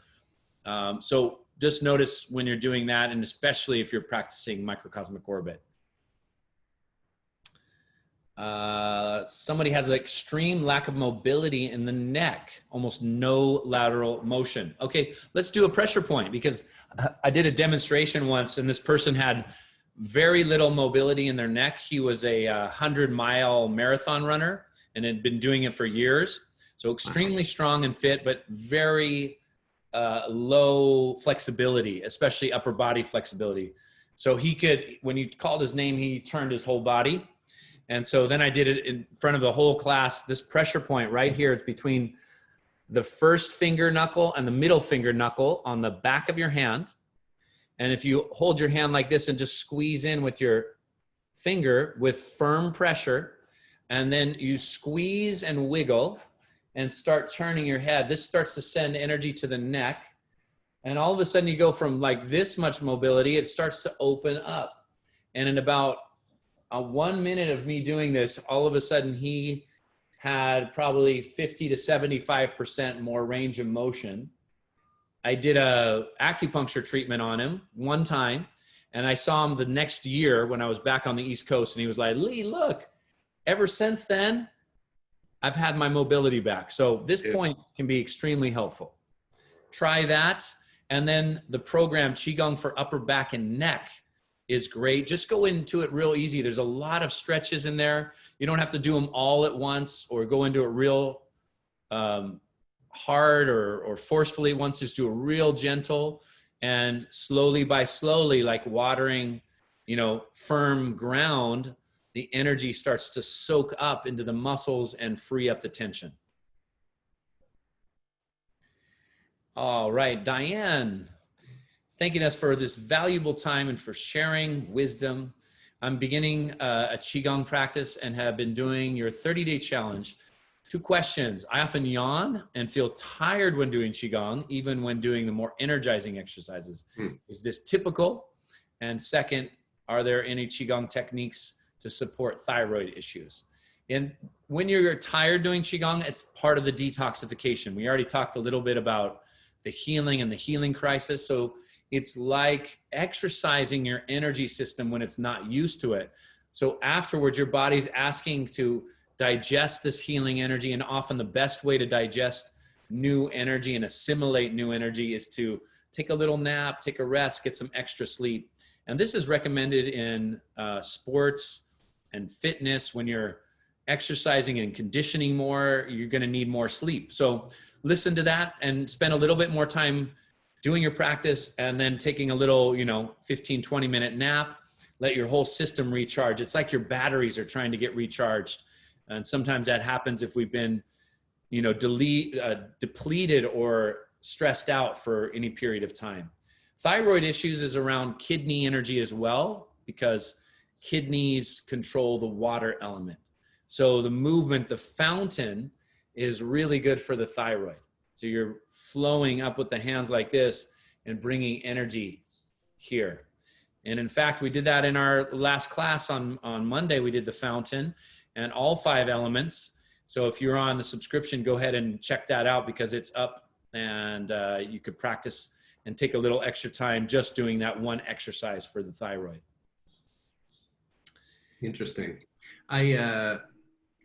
So just notice when you're doing that, and especially if you're practicing microcosmic orbit. Somebody has an extreme lack of mobility in the neck, almost no lateral motion. Okay, let's do a pressure point, because I did a demonstration once and this person had very little mobility in their neck. He was a 100-mile marathon runner and had been doing it for years. So extremely strong and fit, but very low flexibility, especially upper body flexibility. So he could, when you called his name, he turned his whole body. And so then I did it in front of the whole class, this pressure point right here. It's between the first finger knuckle and the middle finger knuckle on the back of your hand. And if you hold your hand like this and just squeeze in with your finger with firm pressure, and then you squeeze and wiggle and start turning your head, this starts to send energy to the neck. And all of a sudden you go from like this much mobility, it starts to open up. And in about 1 minute of me doing this, all of a sudden he had probably 50 to 75% more range of motion. I did a acupuncture treatment on him one time, and I saw him the next year when I was back on the East Coast, and he was like, Lee, look, ever since then, I've had my mobility back. So this point can be extremely helpful. Try that. And then the program Qigong for upper back and neck is great. Just go into it real easy. There's a lot of stretches in there. You don't have to do them all at once or go into it real hard or forcefully at once. Just do a real gentle and slowly by slowly, like watering, you know, firm ground, the energy starts to soak up into the muscles and free up the tension. All right, Diane, thanking us for this valuable time and for sharing wisdom. I'm beginning a Qigong practice and have been doing your 30-day challenge. 2 questions. I often yawn and feel tired when doing Qigong, even when doing the more energizing exercises. Is this typical? And second, are there any Qigong techniques to support thyroid issues? And when you're tired doing Qigong, it's part of the detoxification. We already talked a little bit about the healing and the healing crisis. So it's like exercising your energy system when it's not used to it. So afterwards, your body's asking to digest this healing energy. And often the best way to digest new energy and assimilate new energy is to take a little nap, take a rest, get some extra sleep. And this is recommended in sports and fitness. When you're exercising and conditioning more, you're going to need more sleep. So listen to that and spend a little bit more time doing your practice and then taking a little, 15, 20-minute nap. Let your whole system recharge. It's like your batteries are trying to get recharged. And sometimes that happens if we've been, depleted or stressed out for any period of time. Thyroid issues is around kidney energy as well, because kidneys control the water element. So the movement, the fountain, is really good for the thyroid. So you're flowing up with the hands like this and bringing energy here. And in fact, we did that in our last class on Monday. We did the fountain and all 5 elements. So if you're on the subscription, go ahead and check that out, because it's up, and you could practice and take a little extra time just doing that one exercise for the thyroid. Interesting. I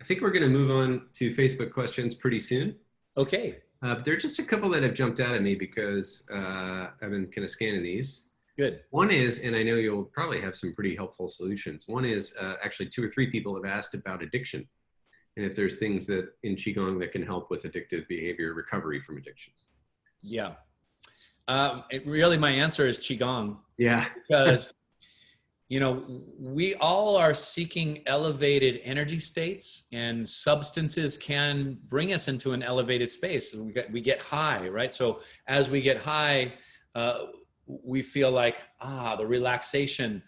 think we're going to move on to Facebook questions pretty soon. Okay. There are just a couple that have jumped out at me because I've been kind of scanning these. Good. One is, and I know you'll probably have some pretty helpful solutions. One is actually 2 or 3 people have asked about addiction, and if there's things that in Qigong that can help with addictive behavior recovery from addiction. Yeah. Really, my answer is Qigong. Yeah. Because, we all are seeking elevated energy states, and substances can bring us into an elevated space. We get high, right? So as we get high, we feel like, the relaxation,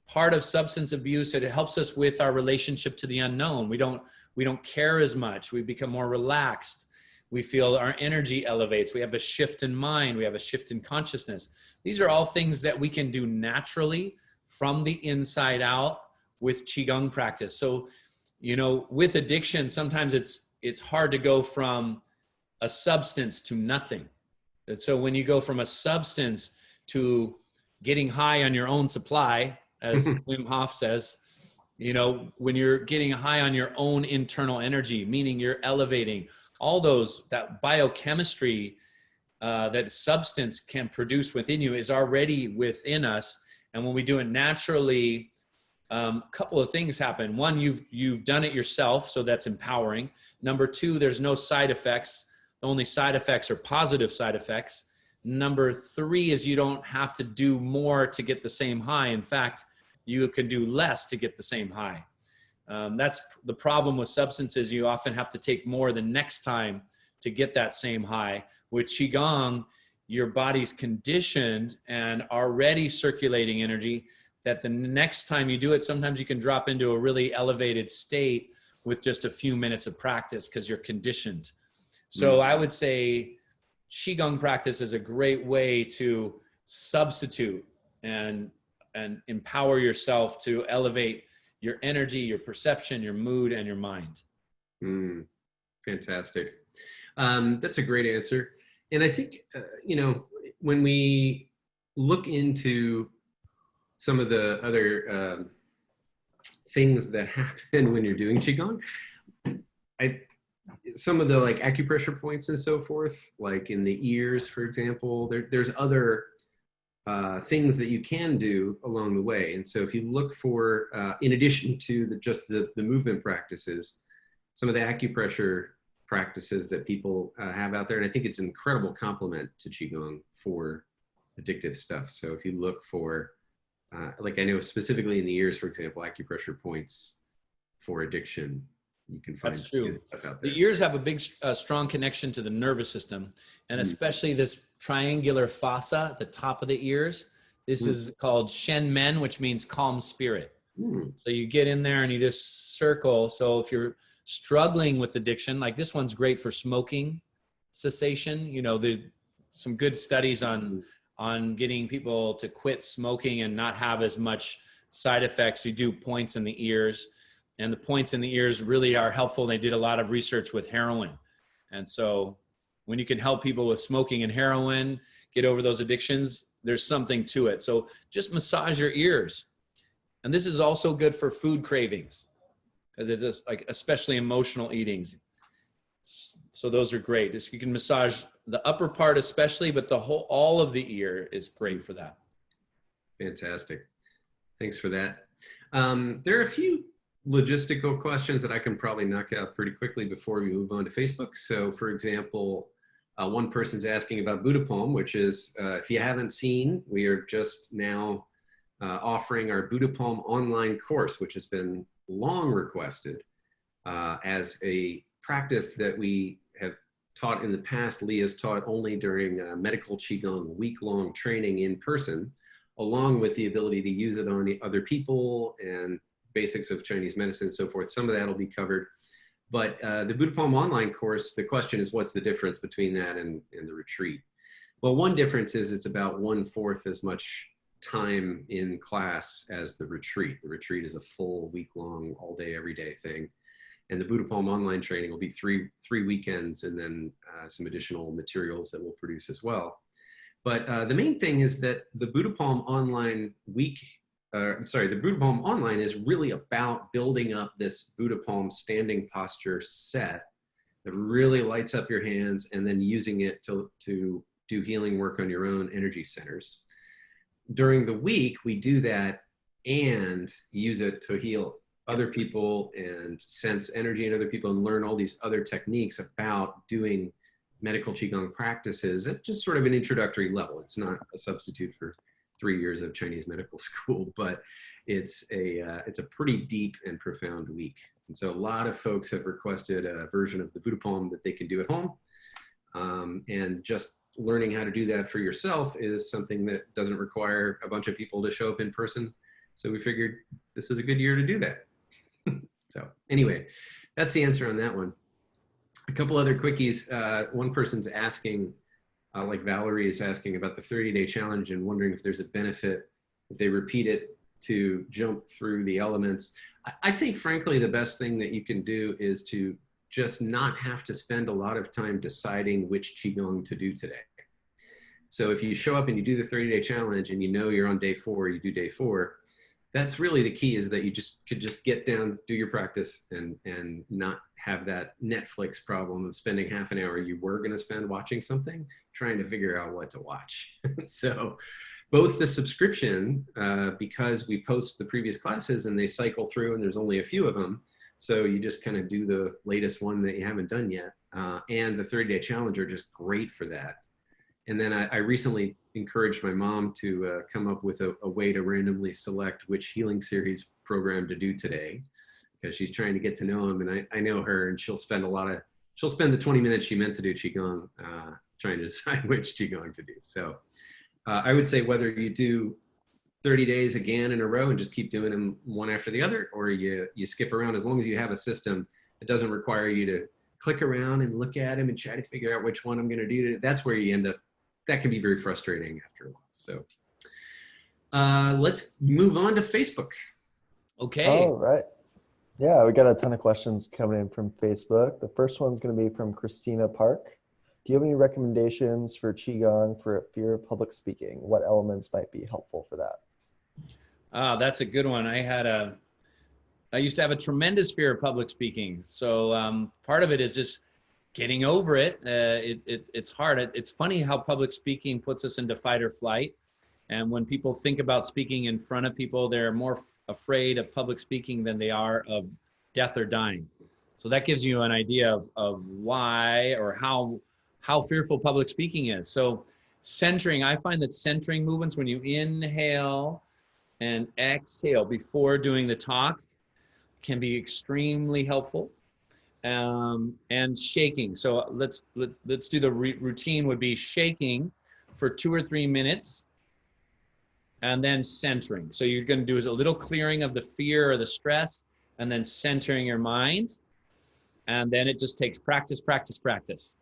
part of substance abuse, it helps us with our relationship to the unknown. We don't care as much. We become more relaxed. We feel our energy elevates. We have a shift in mind. We have a shift in consciousness. These are all things that we can do naturally from the inside out with Qigong practice. So, with addiction, sometimes it's hard to go from a substance to nothing. And so when you go from a substance to getting high on your own supply, as Wim Hof says, when you're getting high on your own internal energy, meaning you're elevating all that biochemistry that substance can produce within you is already within us. And when we do it naturally, a couple of things happen. One, you've done it yourself, so that's empowering. Number 2, there's no side effects. The only side effects are positive side effects. Number 3 is you don't have to do more to get the same high. In fact, you can do less to get the same high. That's the problem with substances. You often have to take more the next time to get that same high. With Qigong, your body's conditioned and already circulating energy that the next time you do it, sometimes you can drop into a really elevated state with just a few minutes of practice because you're conditioned. So I would say Qigong practice is a great way to substitute and empower yourself to elevate your energy, your perception, your mood, and your mind. Fantastic. That's a great answer. And I think, when we look into some of the other things that happen when you're doing Qigong, some of the acupressure points and so forth, like in the ears, for example, there's other things that you can do along the way. And so if you look for, in addition to just the movement practices, some of the acupressure practices that people have out there, and I think it's an incredible complement to Qigong for addictive stuff. So if you look for, like I know specifically in the ears, for example, acupressure points for addiction, you can find That's true. stuff out there. The ears have a big, strong connection to the nervous system, and especially this triangular fossa at the top of the ears. This is called Shen Men, which means calm spirit. So you get in there and you just circle. So if you're struggling with addiction, like this one's great for smoking cessation. You know, there's some good studies on getting people to quit smoking and not have as much side effects. You do points in the ears. And the points in the ears really are helpful. They did a lot of research with heroin. And so when you can help people with smoking and heroin get over those addictions, there's something to it. So just massage your ears. And this is also good for food cravings, because it's just like, especially emotional eatings. So those are great. Just, you can massage the upper part especially, but all of the ear is great for that. Fantastic. Thanks for that. There are a few logistical questions that I can probably knock out pretty quickly before we move on to Facebook. So for example, one person's asking about Buddha Palm, which is, if you haven't seen, we are just now offering our Buddha Palm online course, which has been long requested as a practice that we have taught in the past. Lee has taught only during medical Qigong week-long training in person, along with the ability to use it on other people and basics of Chinese medicine and so forth. Some of that will be covered. But the Buddha Palm online course, the question is, what's the difference between that and the retreat? Well, one difference is it's about 1/4 as much time in class as the retreat. The retreat is a full week-long, all day, every day thing. And the Buddha Palm online training will be three weekends, and then some additional materials that we'll produce as well. But the main thing is that the Buddha Palm online the Buddha Palm online is really about building up this Buddha Palm standing posture set that really lights up your hands, and then using it to do healing work on your own energy centers. During the week, we do that and use it to heal other people and sense energy in other people and learn all these other techniques about doing medical Qigong practices at just sort of an introductory level. It's not a substitute for 3 years of Chinese medical school, but it's a pretty deep and profound week. And so a lot of folks have requested a version of the Buddha Palm that they can do at home. And just learning how to do that for yourself is something that doesn't require a bunch of people to show up in person. So we figured this is a good year to do that. So anyway, that's the answer on that one. A couple other quickies. One person's asking, like Valerie is asking about the 30-day challenge and wondering if there's a benefit if they repeat it to jump through the elements. I think, frankly, the best thing that you can do is to just not have to spend a lot of time deciding which Qigong to do today. So if you show up and you do the 30-day challenge and you know you're on day 4, you do day 4, that's really the key, is that you could just get down, do your practice, and not have that Netflix problem of spending half an hour you were going to spend watching something, trying to figure out what to watch. So both the subscription, because we post the previous classes and they cycle through and there's only a few of them, so you just kind of do the latest one that you haven't done yet, and the 30-day challenge are just great for that. And then I recently encouraged my mom to come up with a way to randomly select which healing series program to do today, because she's trying to get to know him. And I know her, and she'll spend the 20 minutes she meant to do Qigong trying to decide which Qigong to do. So I would say whether you do 30 days again in a row and just keep doing them one after the other, or you skip around, as long as you have a system, it doesn't require you to click around and look at them and try to figure out which one I'm going to do. That's where you end up. That can be very frustrating after a while. So let's move on to Facebook. Okay. All right. Yeah, we got a ton of questions coming in from Facebook. The first one's going to be from Christina Park. Do you have any recommendations for Qigong for fear of public speaking? What elements might be helpful for that? That's a good one. I used to have a tremendous fear of public speaking. So part of it is just getting over it. It's hard. It's funny how public speaking puts us into fight or flight. And when people think about speaking in front of people, they're more afraid of public speaking than they are of death or dying. So that gives you an idea of why or how fearful public speaking is. So centering, I find that centering movements, when you inhale and exhale before doing the talk, can be extremely helpful. And shaking. So let's do the routine would be shaking for 2 or 3 minutes and then centering. So you're going to do is a little clearing of the fear or the stress and then centering your mind. And then it just takes practice, practice, practice.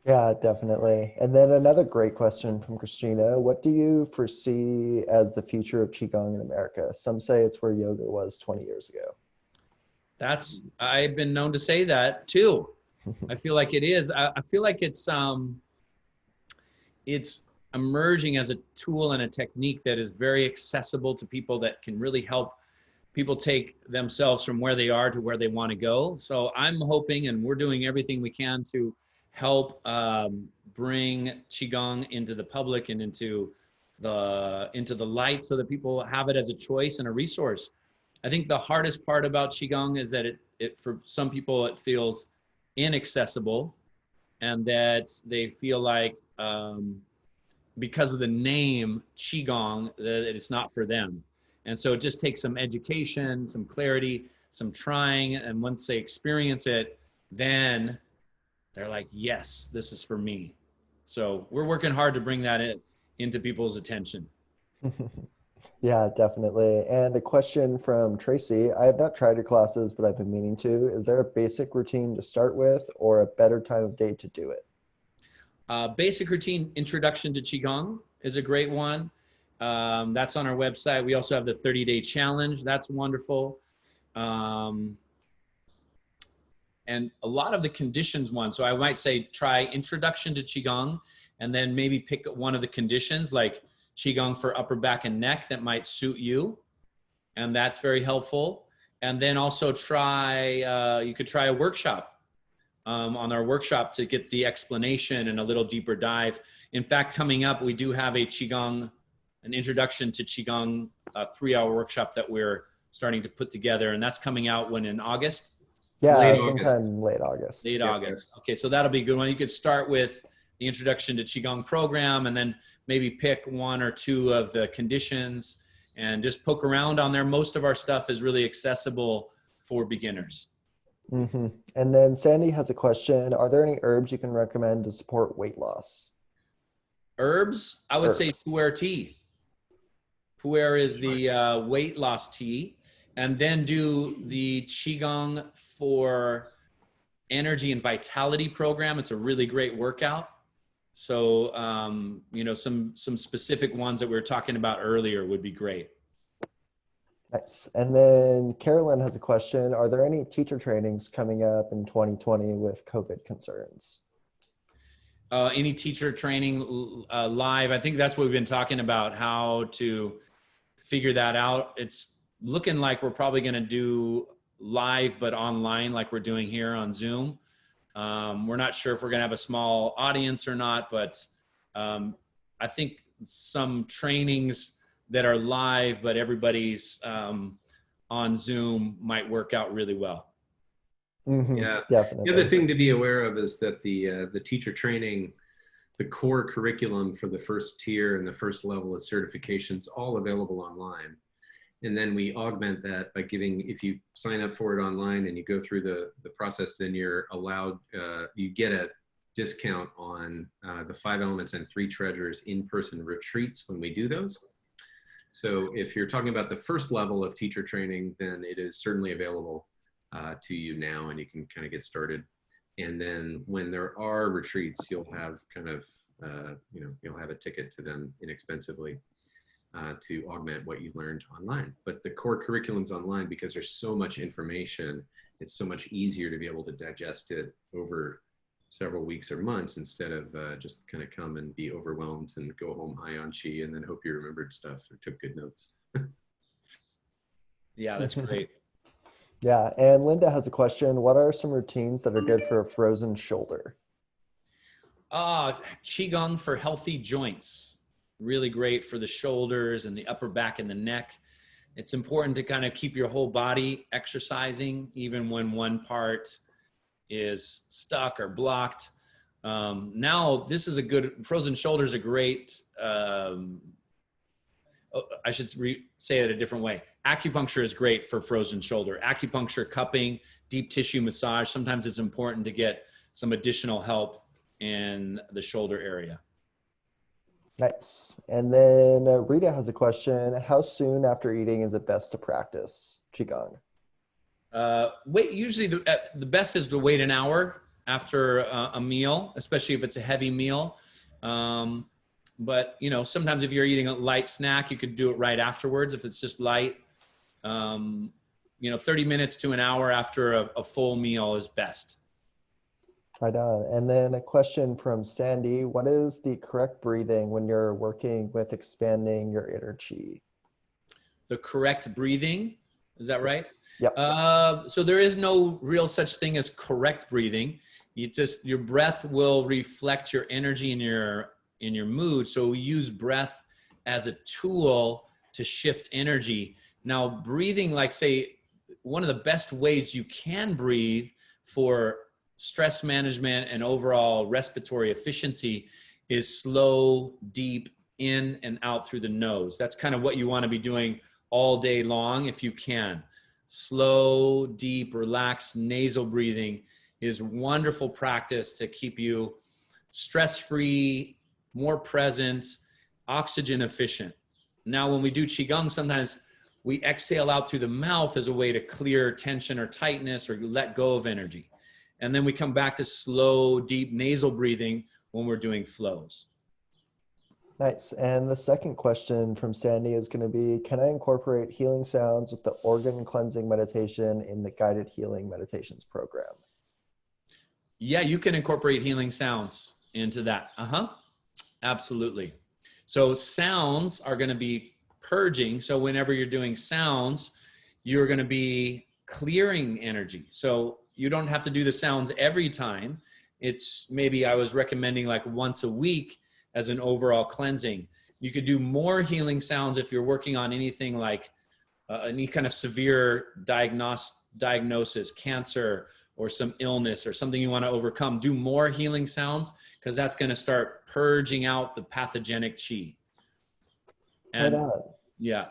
Yeah, definitely. And then another great question from Christina. What do you foresee as the future of Qigong in America? Some say it's where yoga was 20 years ago. I've been known to say that too. I feel like it is. I feel like it's emerging as a tool and a technique that is very accessible to people, that can really help people take themselves from where they are to where they want to go. So I'm hoping, and we're doing everything we can to help bring Qigong into the public and into the light, so that people have it as a choice and a resource. I think the hardest part about Qigong is that it for some people it feels inaccessible, and that they feel like because of the name Qigong that it's not for them. And so it just takes some education, some clarity, some trying, and once they experience it, then they're like, yes, this is for me. So we're working hard to bring that into people's attention. Yeah, definitely. And a question from Tracy. I have not tried your classes, but I've been meaning to. Is there a basic routine to start with or a better time of day to do it? Basic routine, Introduction to Qigong is a great one. That's on our website. We also have the 30-day challenge. That's wonderful. And a lot of the conditions ones. So I might say try Introduction to Qigong, and then maybe pick one of the conditions like Qigong for upper back and neck that might suit you. And that's very helpful. And then also you could try a workshop on our workshop to get the explanation and a little deeper dive. In fact, coming up, we do have an Introduction to Qigong, a 3-hour workshop that we're starting to put together. And that's coming out in August? Yeah, sometime late August. Late August. Okay, so that'll be a good one. You could start with the Introduction to Qigong program, and then maybe pick 1 or 2 of the conditions and just poke around on there. Most of our stuff is really accessible for beginners. Mm-hmm. And then Sandy has a question. Are there any herbs you can recommend to support weight loss? Herbs? I would say pu'er tea. Pu'er is the weight loss tea. And then do the Qigong for energy and vitality program. It's a really great workout. So, some specific ones that we were talking about earlier would be great. Nice. And then Carolyn has a question. Are there any teacher trainings coming up in 2020 with COVID concerns? Any teacher training live? I think that's what we've been talking about, how to figure that out. It's looking like we're probably going to do live, but online, like we're doing here on Zoom. We're not sure if we're going to have a small audience or not, but I think some trainings that are live, but everybody's on Zoom might work out really well. Mm-hmm. Yeah, definitely. The other thing to be aware of is that the teacher training, the core curriculum for the first tier and the first level of certifications, all available online. And then we augment that by giving, if you sign up for it online and you go through the process, then you're allowed, you get a discount on the 5 Elements and 3 Treasures in-person retreats when we do those. So if you're talking about the first level of teacher training, then it is certainly available to you now, and you can kind of get started. And then when there are retreats, you'll have kind of, you'll have a ticket to them inexpensively to augment what you learned online. But the core curriculum's online because there's so much information. It's so much easier to be able to digest it over several weeks or months instead of just kind of come and be overwhelmed and go home high on Qi and then hope you remembered stuff or took good notes. Yeah, that's great. Yeah, and Linda has a question. What are some routines that are good for a frozen shoulder? Qigong for healthy joints. really great for the shoulders and the upper back and the neck. It's important to kind of keep your whole body exercising, even when one part is stuck or blocked. Now, this is a good, frozen shoulders are great. I should say it a different way. Acupuncture is great for frozen shoulder. Acupuncture, cupping, deep tissue massage. Sometimes it's important to get some additional help in the shoulder area. Nice. And then Rita has a question. How soon after eating is it best to practice Qigong? Usually the best is to wait an hour after a meal, especially if it's a heavy meal. But, you know, sometimes if you're eating a light snack, you could do it right afterwards if it's just light. You know, 30 minutes to an hour after a full meal is best. Right on. And then a question from Sandy. What is the correct breathing when you're working with expanding your inner chi? The correct breathing, is that right? Yep. So there is no real such thing as correct breathing. Your breath will reflect your energy in your mood. So we use breath as a tool to shift energy. Now, breathing, like say, one of the best ways you can breathe for stress management and overall respiratory efficiency is slow, deep in and out through the nose. That's kind of what you want to be doing all day long if you can. Slow, deep, relaxed nasal breathing is wonderful practice to keep you stress-free, more present, oxygen efficient. Now, when we do Qigong, sometimes we exhale out through the mouth as a way to clear tension or tightness or let go of energy. And then we come back to slow, deep nasal breathing when we're doing flows. Nice. And the second question from Sandy is going to be, can I incorporate healing sounds with the organ cleansing meditation in the guided healing meditations program? Yeah, you can incorporate healing sounds into that. Absolutely. So sounds are going to be purging. So whenever you're doing sounds, you're going to be clearing energy. So you don't have to do the sounds every time. It's maybe I was recommending like once a week as an overall cleansing. You could do more healing sounds if you're working on anything like any kind of severe diagnosis, cancer, or some illness or something you want to overcome. Do more healing sounds because that's going to start purging out the pathogenic chi. And yeah.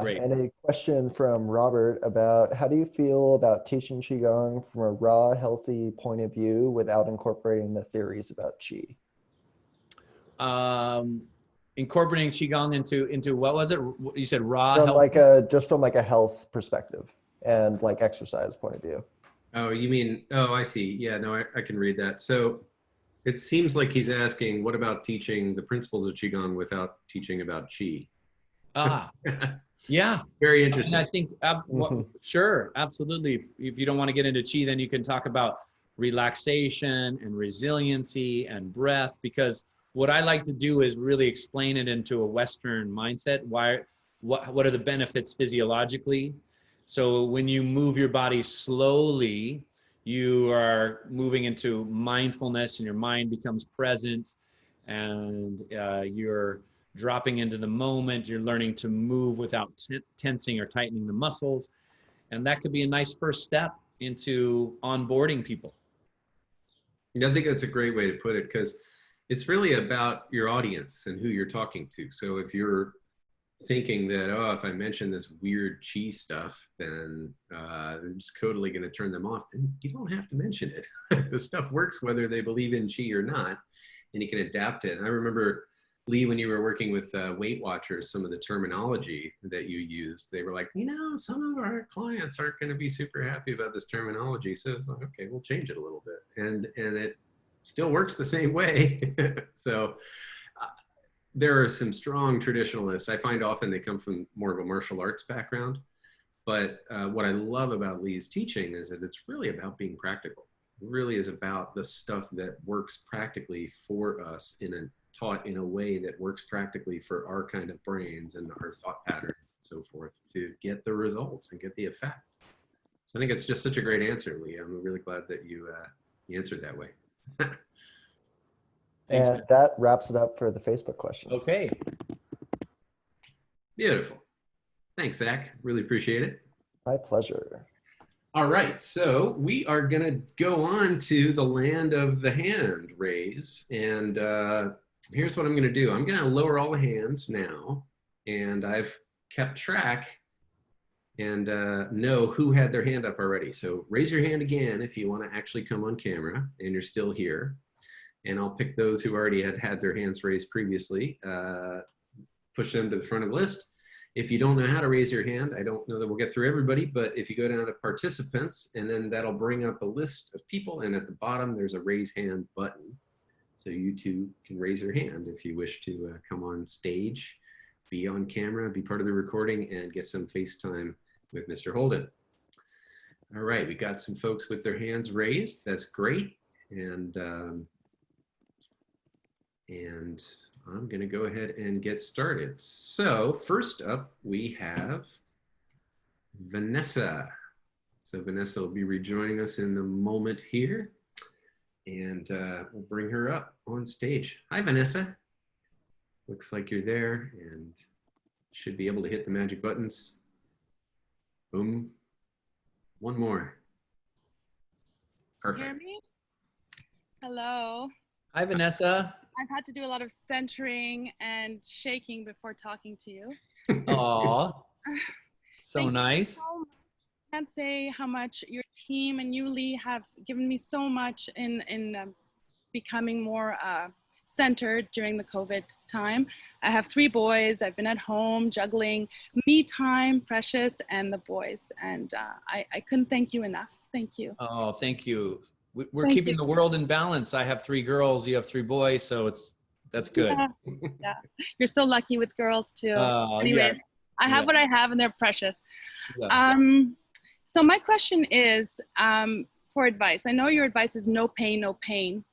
Great. And a question from Robert about how do you feel about teaching Qigong from a raw, healthy point of view without incorporating the theories about Qi? Incorporating Qigong into what was it? You said raw From health? just from like a health perspective and like exercise point of view. Oh, you mean, oh, I see. Yeah, no, I can read that. So it seems like he's asking, what about teaching the principles of Qigong without teaching about Qi? Yeah. Very interesting. And I think, sure, absolutely. If you don't want to get into Qi, then you can talk about relaxation and resiliency and breath, because what I like to do is really explain it into a Western mindset. What are the benefits physiologically? So when you move your body slowly, you are moving into mindfulness and your mind becomes present, and you're dropping into the moment. You're learning to move without tensing or tightening the muscles. And that could be a nice first step into onboarding people. I think that's a great way to put it, because it's really about your audience and who you're talking to. So if you're thinking that, oh, if I mention this weird Qi stuff, then I'm just totally going to turn them off, then you don't have to mention it. The stuff works whether they believe in Qi or not, and you can adapt it. And I remember, Lee, when you were working with Weight Watchers, some of the terminology that you used, they were like, you know, some of our clients aren't going to be super happy about this terminology. So it's like, okay, we'll change it a little bit. And it still works the same way. So there are some strong traditionalists. I find often they come from more of a martial arts background. But what I love about Lee's teaching is that it's really about being practical. It really is about the stuff that works practically for us taught in a way that works practically for our kind of brains and our thought patterns and so forth to get the results and get the effect. So I think it's just such a great answer, Lee. I'm really glad that you answered that way. Thanks, And man. that wraps it up for the Facebook questions. Okay. Beautiful. Thanks, Zach. Really appreciate it. My pleasure. All right, so we are going to go on to the land of the hand raise. And here's what I'm going to do. I'm going to lower all the hands now. And I've kept track and know who had their hand up already. So raise your hand again if you want to actually come on camera and you're still here. And I'll pick those who already had their hands raised previously, push them to the front of the list. If you don't know how to raise your hand, I don't know that we'll get through everybody, but if you go down to participants, and then that'll bring up a list of people, and at the bottom there's a raise hand button. So you too can raise your hand if you wish to come on stage, be on camera, be part of the recording, and get some FaceTime with Mr. Holden. All right, we got some folks with their hands raised. That's great. And I'm going to go ahead and get started. So first up, we have Vanessa. So Vanessa will be rejoining us in a moment here, and we'll bring her up on stage. Hi, Vanessa. Looks like you're there and should be able to hit the magic buttons. Boom. One more. Perfect. Hear me? Hello. Hi, Vanessa. I've had to do a lot of centering and shaking before talking to you. Aw, so Thank you nice. so much. I can't say how much your team and you, Lee, have given me so much in becoming more centered during the COVID time. I have 3 boys. I've been at home juggling me time, Precious, and the boys. And I couldn't thank you enough. Thank you. Oh, thank you. We're Thank keeping you. the world in balance. I have 3 girls, you have 3 boys, so that's good. Yeah. Yeah. You're so lucky with girls too. Oh, Anyways, yeah. I have Yeah. what I have and they're precious. Yeah. So my question is for advice. I know your advice is no pain, no pain.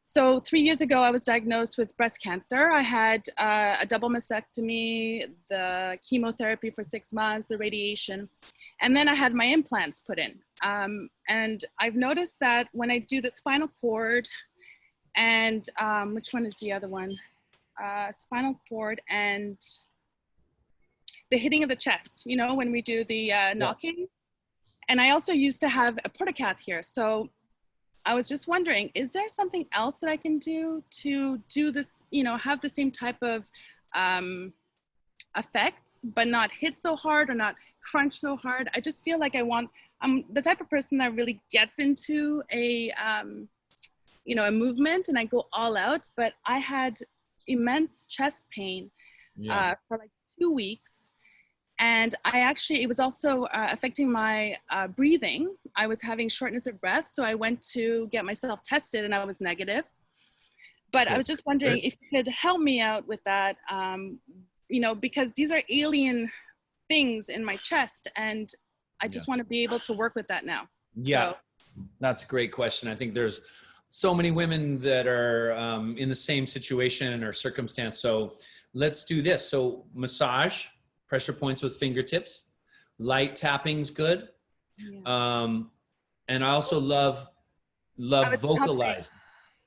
So 3 years ago, I was diagnosed with breast cancer. I had a double mastectomy, the chemotherapy for 6 months, the radiation, and then I had my implants put in. And I've noticed that when I do the spinal cord and which one is the other one? Spinal cord and the hitting of the chest, you know, when we do the knocking. And I also used to have a portacath here. So I was just wondering, is there something else that I can do to do this, you know, have the same type of effects, but not hit so hard or not crunch so hard? I just feel like I'm the type of person that really gets into a movement and I go all out, but I had immense chest pain for like 2 weeks. And it was also affecting my breathing. I was having shortness of breath. So I went to get myself tested and I was negative. But I was just wondering if you could help me out with that, because these are alien things in my chest and I just want to be able to work with that now. Yeah, So, that's a great question. I think there's so many women that are in the same situation or circumstance. So let's do this. So massage, pressure points with fingertips, light tapping's good. yeah. And I also love vocalize.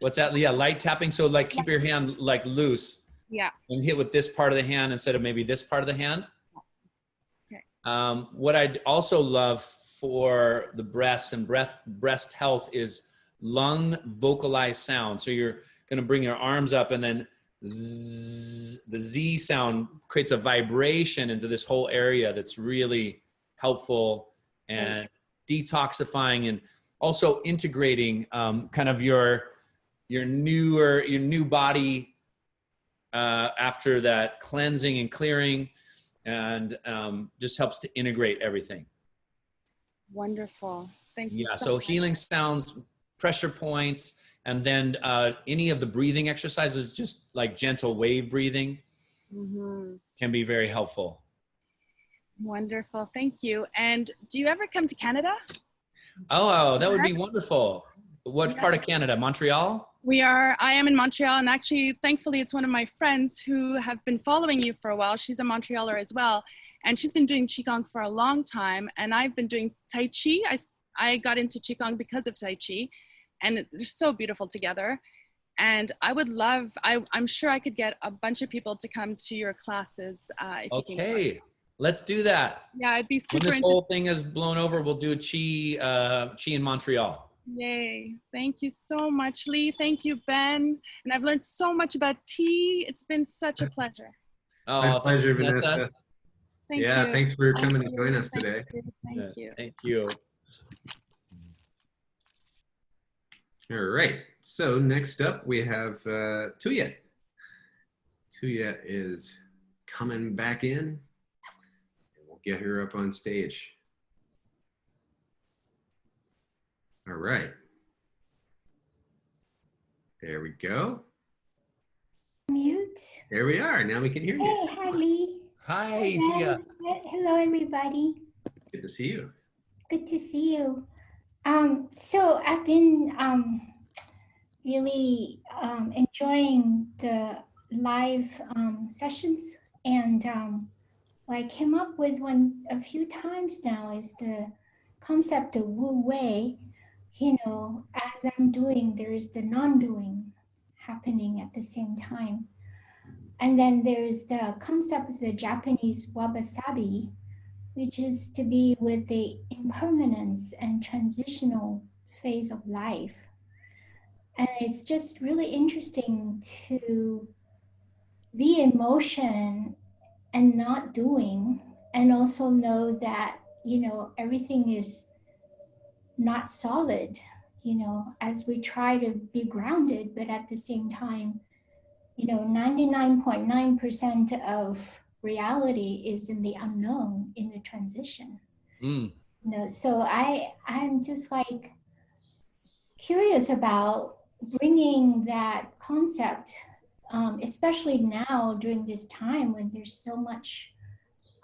What's that? Yeah, light tapping. So like keep your hand like loose. Yeah. And hit with this part of the hand instead of maybe this part of the hand. Okay. What I'd also love for the breasts and breast health is lung vocalized sound. So you're going to bring your arms up and then zzz, the Z sound creates a vibration into this whole area that's really helpful and detoxifying and also integrating kind of your new body after that cleansing and clearing, and just helps to integrate everything. Wonderful. Thank you. Yeah, so so much. healing sounds, pressure points, and then any of the breathing exercises, just like gentle wave breathing, can be very helpful. Wonderful. Thank you. And do you ever come to Canada? Oh, that would be wonderful. What part of Canada? Montreal? I am in Montreal, and actually, thankfully, it's one of my friends who have been following you for a while. She's a Montrealer as well, and she's been doing Qigong for a long time, and I've been doing Tai Chi. I got into Qigong because of Tai Chi, and they're so beautiful together. And I would love, I'm sure I could get a bunch of people to come to your classes if you can. Okay, let's do that. Yeah, I'd be super When this interested. whole thing is blown over, we'll do Qi in Montreal. Yay. Thank you so much, Lee. Thank you, Ben. And I've learned so much about tea. It's been such a pleasure. Oh, My pleasure, Vanessa. Vanessa. Thank Yeah, you. thanks for Thank coming to you. join us Thank today. you. Thank you. Thank you. All right, so next up we have Tuyet. Tuyet is coming back in. We'll get her up on stage. All right. There we go. Mute. There we are. Now we can hear you. Hey, hi Lee. Hi, Hi, Tia. Ben. Hello, everybody. Good to see you. Good to see you. So I've been really enjoying the live sessions, and what I came up with one a few times now is the concept of Wu Wei. You know, as I'm doing, there is the non-doing happening at the same time. And then there's the concept of the Japanese wabi-sabi, which is to be with the impermanence and transitional phase of life. And it's just really interesting to be in motion and not doing, and also know that, you know, everything is not solid, you know, as we try to be grounded, but at the same time, you know, 99.9% of reality is in the unknown, in the transition. Mm. You know, so I'm just like curious about bringing that concept, especially now during this time when there's so much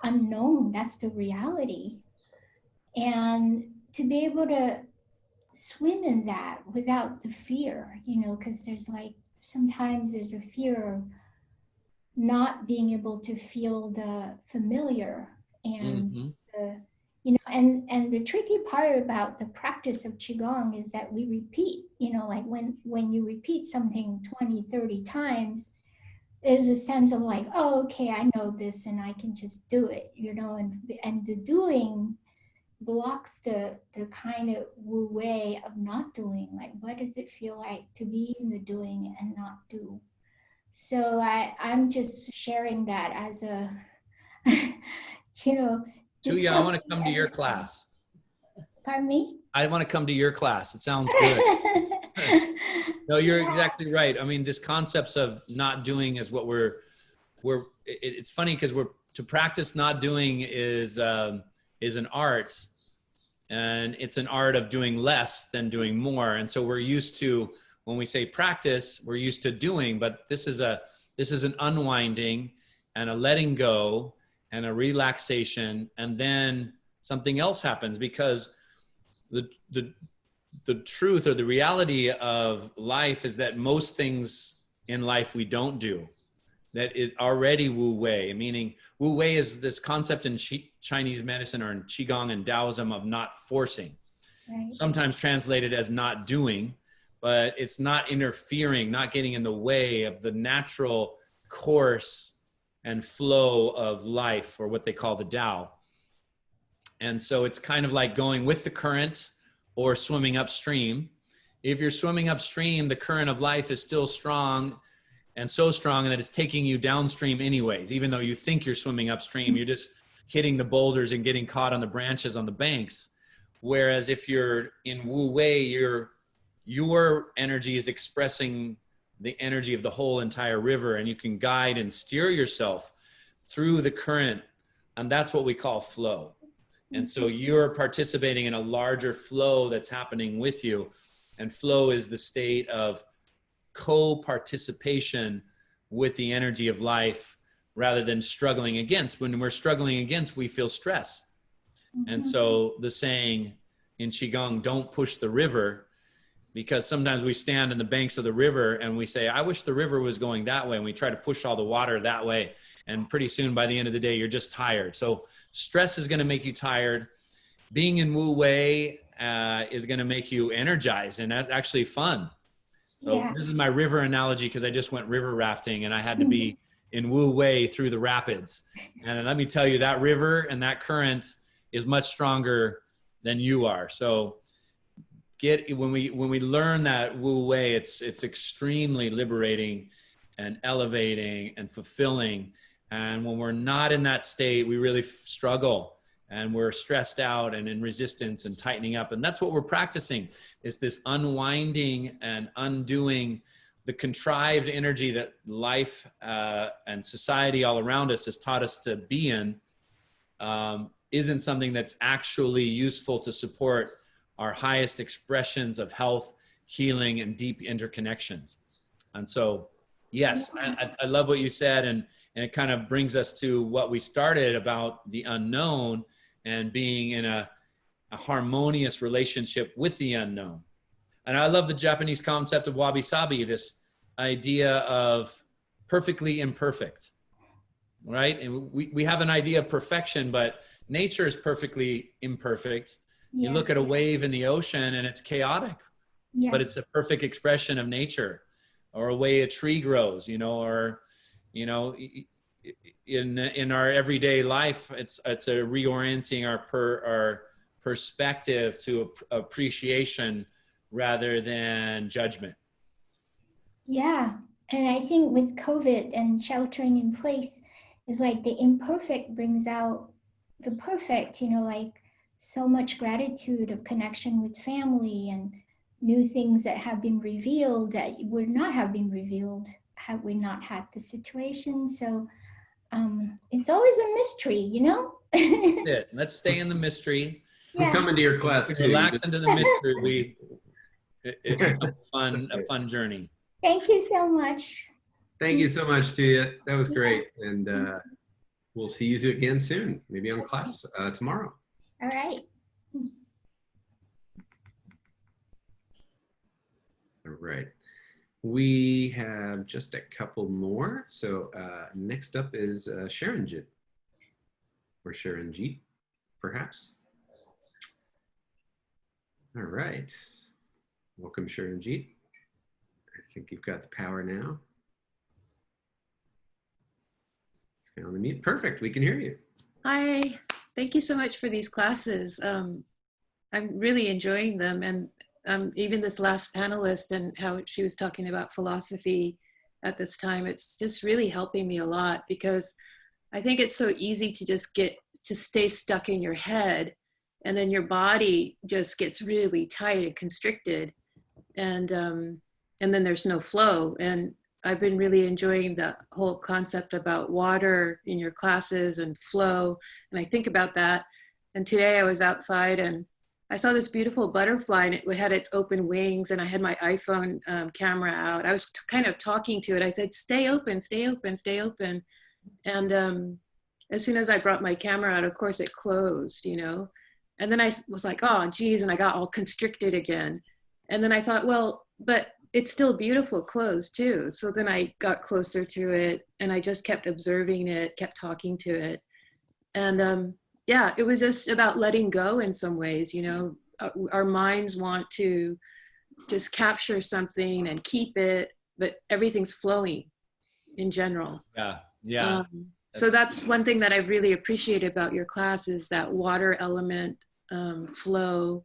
unknown. That's the reality, and to be able to swim in that without the fear, you know, because there's like sometimes there's a fear of not being able to feel the familiar, and the, you know, and the tricky part about the practice of Qigong is that we repeat, you know, like when you repeat something 20, 30 times, there's a sense of like, oh, okay, I know this and I can just do it, you know, and the doing blocks the kind of Wu Wei of not doing. Like, what does it feel like to be in the doing and not do? So I'm just sharing that as a, you know. Tuya, I want to come to your class. Pardon me? I want to come to your class. It sounds good. No, you're exactly right. I mean, this concepts of not doing is what it's funny because to practice not doing is an art, and it's an art of doing less than doing more. And so we're used to, when we say practice, we're used to doing, but this is an unwinding and a letting go and a relaxation, and then something else happens, because the truth or the reality of life is that most things in life we don't do. That is already Wu Wei, meaning Wu Wei is this concept in Chinese medicine or in Qigong and Taoism of not forcing. Right. Sometimes translated as not doing, but it's not interfering, not getting in the way of the natural course and flow of life, or what they call the Tao. And so it's kind of like going with the current or swimming upstream. If you're swimming upstream, the current of life is still strong, and so strong that it's taking you downstream anyways. Even though you think you're swimming upstream, you're just hitting the boulders and getting caught on the branches on the banks. Whereas if you're in Wu Wei, your energy is expressing the energy of the whole entire river, and you can guide and steer yourself through the current. And that's what we call flow. And so you're participating in a larger flow that's happening with you. And flow is the state of co-participation with the energy of life rather than struggling against. When we're struggling against, we feel stress. And so the saying in Qigong, don't push the river, because sometimes we stand in the banks of the river and we say, I wish the river was going that way. And we try to push all the water that way. And pretty soon by the end of the day, you're just tired. So stress is going to make you tired. Being in Wu Wei is going to make you energized, and that's actually fun. So Yeah. this is my river analogy because I just went river rafting and I had to be in Wu Wei through the rapids. And let me tell you, that river and that current is much stronger than you are. So when we learn that Wu Wei, it's extremely liberating and elevating and fulfilling. And when we're not in that state, we really struggle and we're stressed out and in resistance and tightening up. And that's what we're practicing, is this unwinding and undoing the contrived energy that life and society all around us has taught us to be in. Isn't something that's actually useful to support our highest expressions of health, healing, and deep interconnections. And so, yes, I love what you said, and it kind of brings us to what we started about the unknown and being in a harmonious relationship with the unknown. And I love the Japanese concept of wabi-sabi, this idea of perfectly imperfect, right? And we have an idea of perfection, but nature is perfectly imperfect. Yeah. You look at a wave in the ocean and it's chaotic, Yeah. but it's a perfect expression of nature, or a way a tree grows, or, in our everyday life, it's a reorienting our perspective to appreciation rather than judgment. Yeah. And I think with COVID and sheltering in place, it's like the imperfect brings out the perfect, like so much gratitude of connection with family and new things that have been revealed that would not have been revealed had we not had the situation. So it's always a mystery, That's it. Let's stay in the mystery. I'm Yeah. coming to your class too. Relax into the mystery. It's a fun journey. Thank you so much. Thank you so much to you. That was great. And we'll see you again soon, maybe on class tomorrow. All right. All right. We have just a couple more. So next up is Sharonjit, or Sharonjit, perhaps. All right. Welcome, Sharonjit. I think you've got the power now. Found the mute. Perfect. We can hear you. Hi. Thank you so much for these classes. I'm really enjoying them. And even this last panelist and how she was talking about philosophy at this time, it's just really helping me a lot, because I think it's so easy to just stay stuck in your head, and then your body just gets really tight and constricted, and then there's no flow. And I've been really enjoying the whole concept about water in your classes and flow. And I think about that. And today I was outside and I saw this beautiful butterfly, and it had its open wings, and I had my iPhone camera out. I was kind of talking to it. I said, stay open, stay open, stay open. And as soon as I brought my camera out, of course it closed, And then I was like, oh, geez, and I got all constricted again. And then I thought, well, but it's still beautiful closed too. So then I got closer to it, and I just kept observing it, kept talking to it. And yeah, it was just about letting go in some ways, Our minds want to just capture something and keep it, but everything's flowing in general. Yeah. So that's one thing that I've really appreciated about your class, is that water element, flow,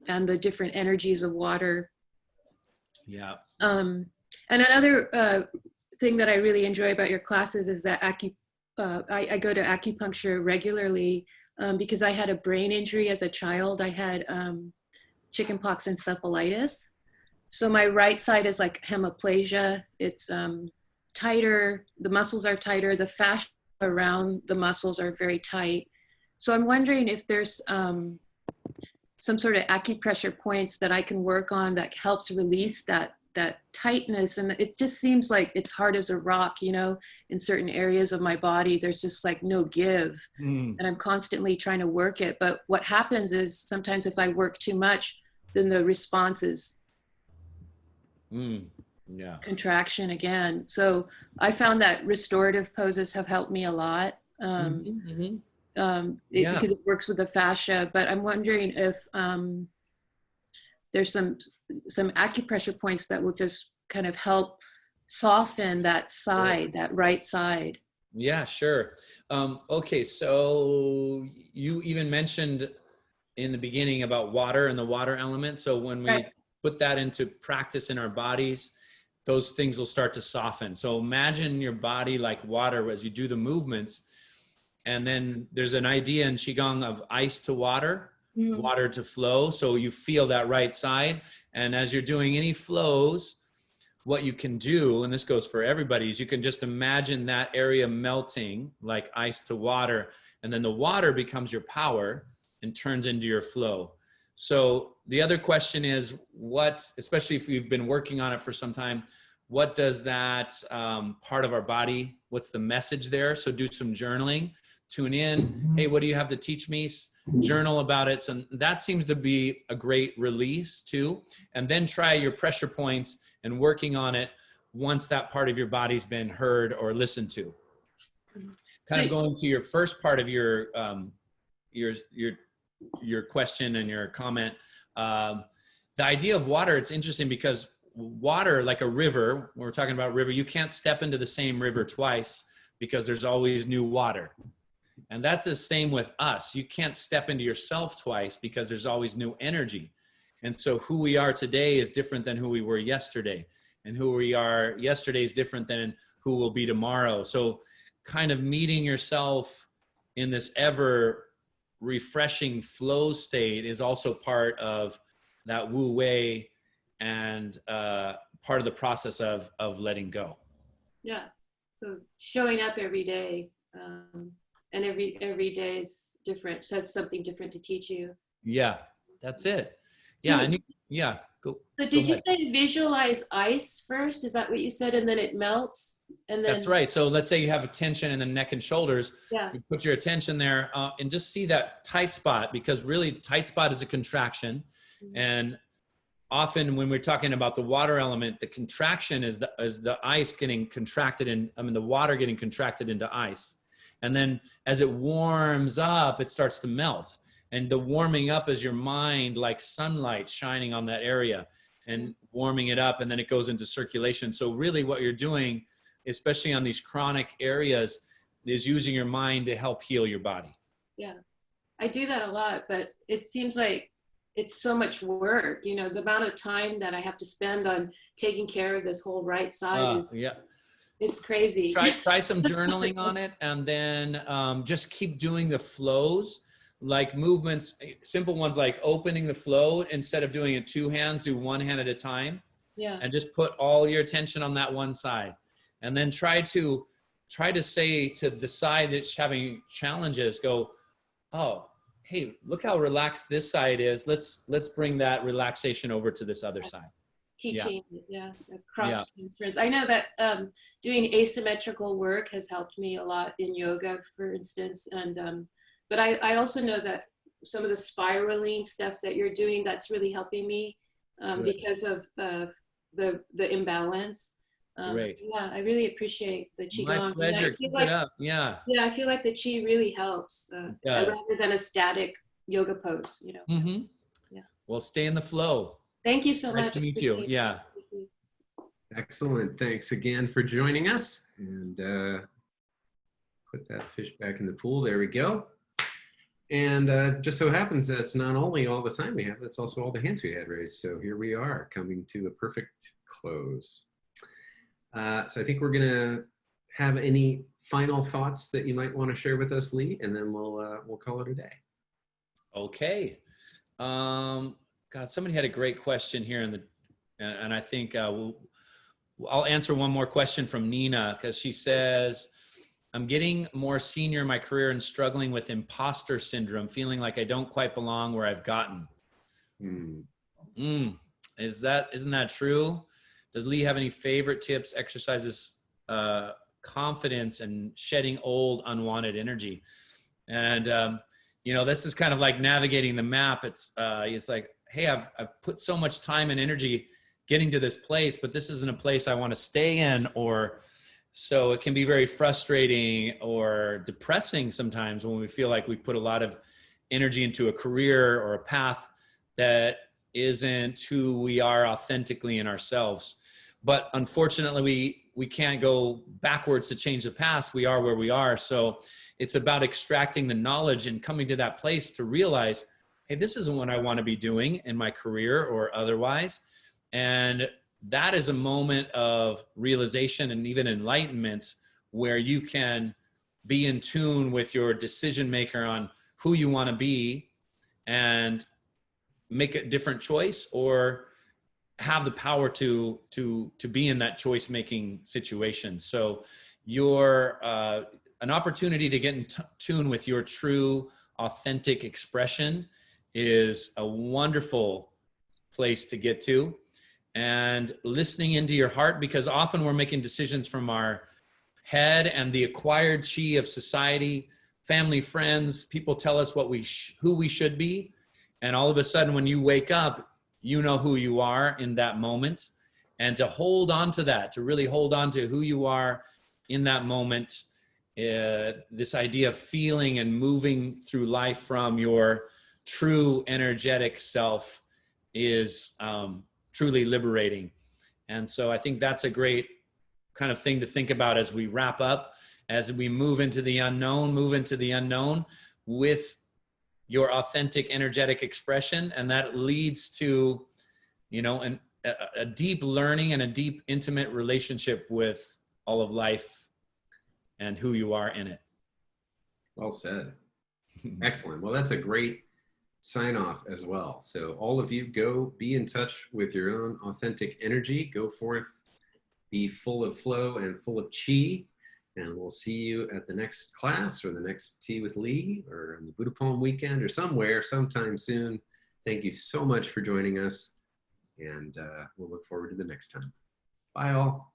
and the different energies of water. Yeah. And another thing that I really enjoy about your classes is that I go to acupuncture regularly because I had a brain injury as a child. I had chickenpox encephalitis. So my right side is like hemiplasia. It's tighter, the muscles are tighter, the fascia around the muscles are very tight. So I'm wondering if there's some sort of acupressure points that I can work on that helps release that tightness. And it just seems like it's hard as a rock, in certain areas of my body, there's just like no give. And I'm constantly trying to work it. But what happens is sometimes if I work too much, then the response is contraction again. So I found that restorative poses have helped me a lot. Because it works with the fascia. But I'm wondering if there's some acupressure points that will just kind of help soften that side, that right side. Yeah, sure. Okay, so you even mentioned in the beginning about water and the water element. So when we put that into practice in our bodies, those things will start to soften. So imagine your body like water as you do the movements. And then there's an idea in Qigong of ice to water, water to flow. So you feel that right side. And as you're doing any flows, what you can do, and this goes for everybody, is you can just imagine that area melting like ice to water. And then the water becomes your power and turns into your flow. So the other question is, what, especially if you've been working on it for some time, what does that part of our body, what's the message there? So do some journaling, tune in. Hey, what do you have to teach me? Journal about it. So that seems to be a great release too. And then try your pressure points and working on it once that part of your body's been heard or listened to. Kind of going to your first part of your question and your comment. The idea of water, it's interesting because water, like a river, when we're talking about river, you can't step into the same river twice because there's always new water. And that's the same with us. You can't step into yourself twice because there's always new energy. And so who we are today is different than who we were yesterday. And who we are yesterday is different than who we'll be tomorrow. So kind of meeting yourself in this ever refreshing flow state is also part of that Wu Wei and part of the process of letting go. Yeah. So showing up every day, and every day is different. So has something different to teach you. Yeah, that's it. So, Yeah, and go. So did you say visualize ice first? Is that what you said? And then it melts? And then. That's right. So let's say you have a tension in the neck and shoulders. Yeah. You put your attention there and just see that tight spot, because really tight spot is a contraction. And often when we're talking about the water element, the contraction is the ice getting contracted the water getting contracted into ice. And then as it warms up, it starts to melt. And the warming up is your mind like sunlight shining on that area and warming it up, and then it goes into circulation. So really what you're doing, especially on these chronic areas, is using your mind to help heal your body. Yeah, I do that a lot, but it seems like it's so much work. You know, the amount of time that I have to spend on taking care of this whole right side it's crazy. Try some journaling on it, and then just keep doing the flows. Like movements, simple ones like opening the flow, instead of doing it two hands, do one hand at a time. Yeah. And just put all your attention on that one side. And then try to say to the side that's having challenges, go, oh, hey, look how relaxed this side is. Let's bring that relaxation over to this other side. Teaching, cross transference. I know that doing asymmetrical work has helped me a lot in yoga, for instance. And but I also know that some of the spiraling stuff that you're doing, that's really helping me because of the imbalance. Great. So yeah, I really appreciate the Qigong. My pleasure. Keep it up. Yeah. Yeah, I feel like the Qi really helps rather than a static yoga pose, you know. Mm-hmm. Yeah. Well, stay in the flow. Thank you so Nice much. to meet you. Yeah. Excellent. Thanks again for joining us. And put that fish back in the pool. There we go. And just so happens that's not only all the time we have, that's also all the hands we had raised. So here we are, coming to a perfect close. So I think we're gonna have any final thoughts that you might want to share with us, Lee, and then we'll call it a day. Okay. God, somebody had a great question here and I think I'll answer one more question from Nina, because she says, I'm getting more senior in my career and struggling with imposter syndrome, feeling like I don't quite belong where I've gotten. Isn't that true? Does Lee have any favorite tips, exercises, confidence, and shedding old unwanted energy? And this is kind of like navigating the map. It's like, hey, I've put so much time and energy getting to this place, but this isn't a place I want to stay in, so it can be very frustrating or depressing sometimes when we feel like we've put a lot of energy into a career or a path that isn't who we are authentically in ourselves. but unfortunately we can't go backwards to change the past. We are where we are. So it's about extracting the knowledge and coming to that place to realize, hey, this isn't what I want to be doing in my career or otherwise. And that is a moment of realization and even enlightenment where you can be in tune with your decision maker on who you want to be and make a different choice, or have the power to be in that choice making situation. So you're an opportunity to get in tune with your true authentic expression is a wonderful place to get to, and listening into your heart, because often we're making decisions from our head and the acquired chi of society, family, friends. People tell us who we should be, and all of a sudden when you wake up, you know who you are in that moment. And to hold on to that, to really hold on to who you are in that moment, this idea of feeling and moving through life from your true energetic self is truly liberating. And so I think that's a great kind of thing to think about as we wrap up, as we move into the unknown with your authentic energetic expression. And that leads to, you know, a deep learning and a deep intimate relationship with all of life and who you are in it. Well said. Excellent. Well, that's a great sign off as well. So all of you, go be in touch with your own authentic energy. Go forth, be full of flow and full of chi. And we'll see you at the next class or the next Tea with Lee or on the Buddha Poem weekend or somewhere sometime soon. Thank you so much for joining us. And we'll look forward to the next time. Bye all.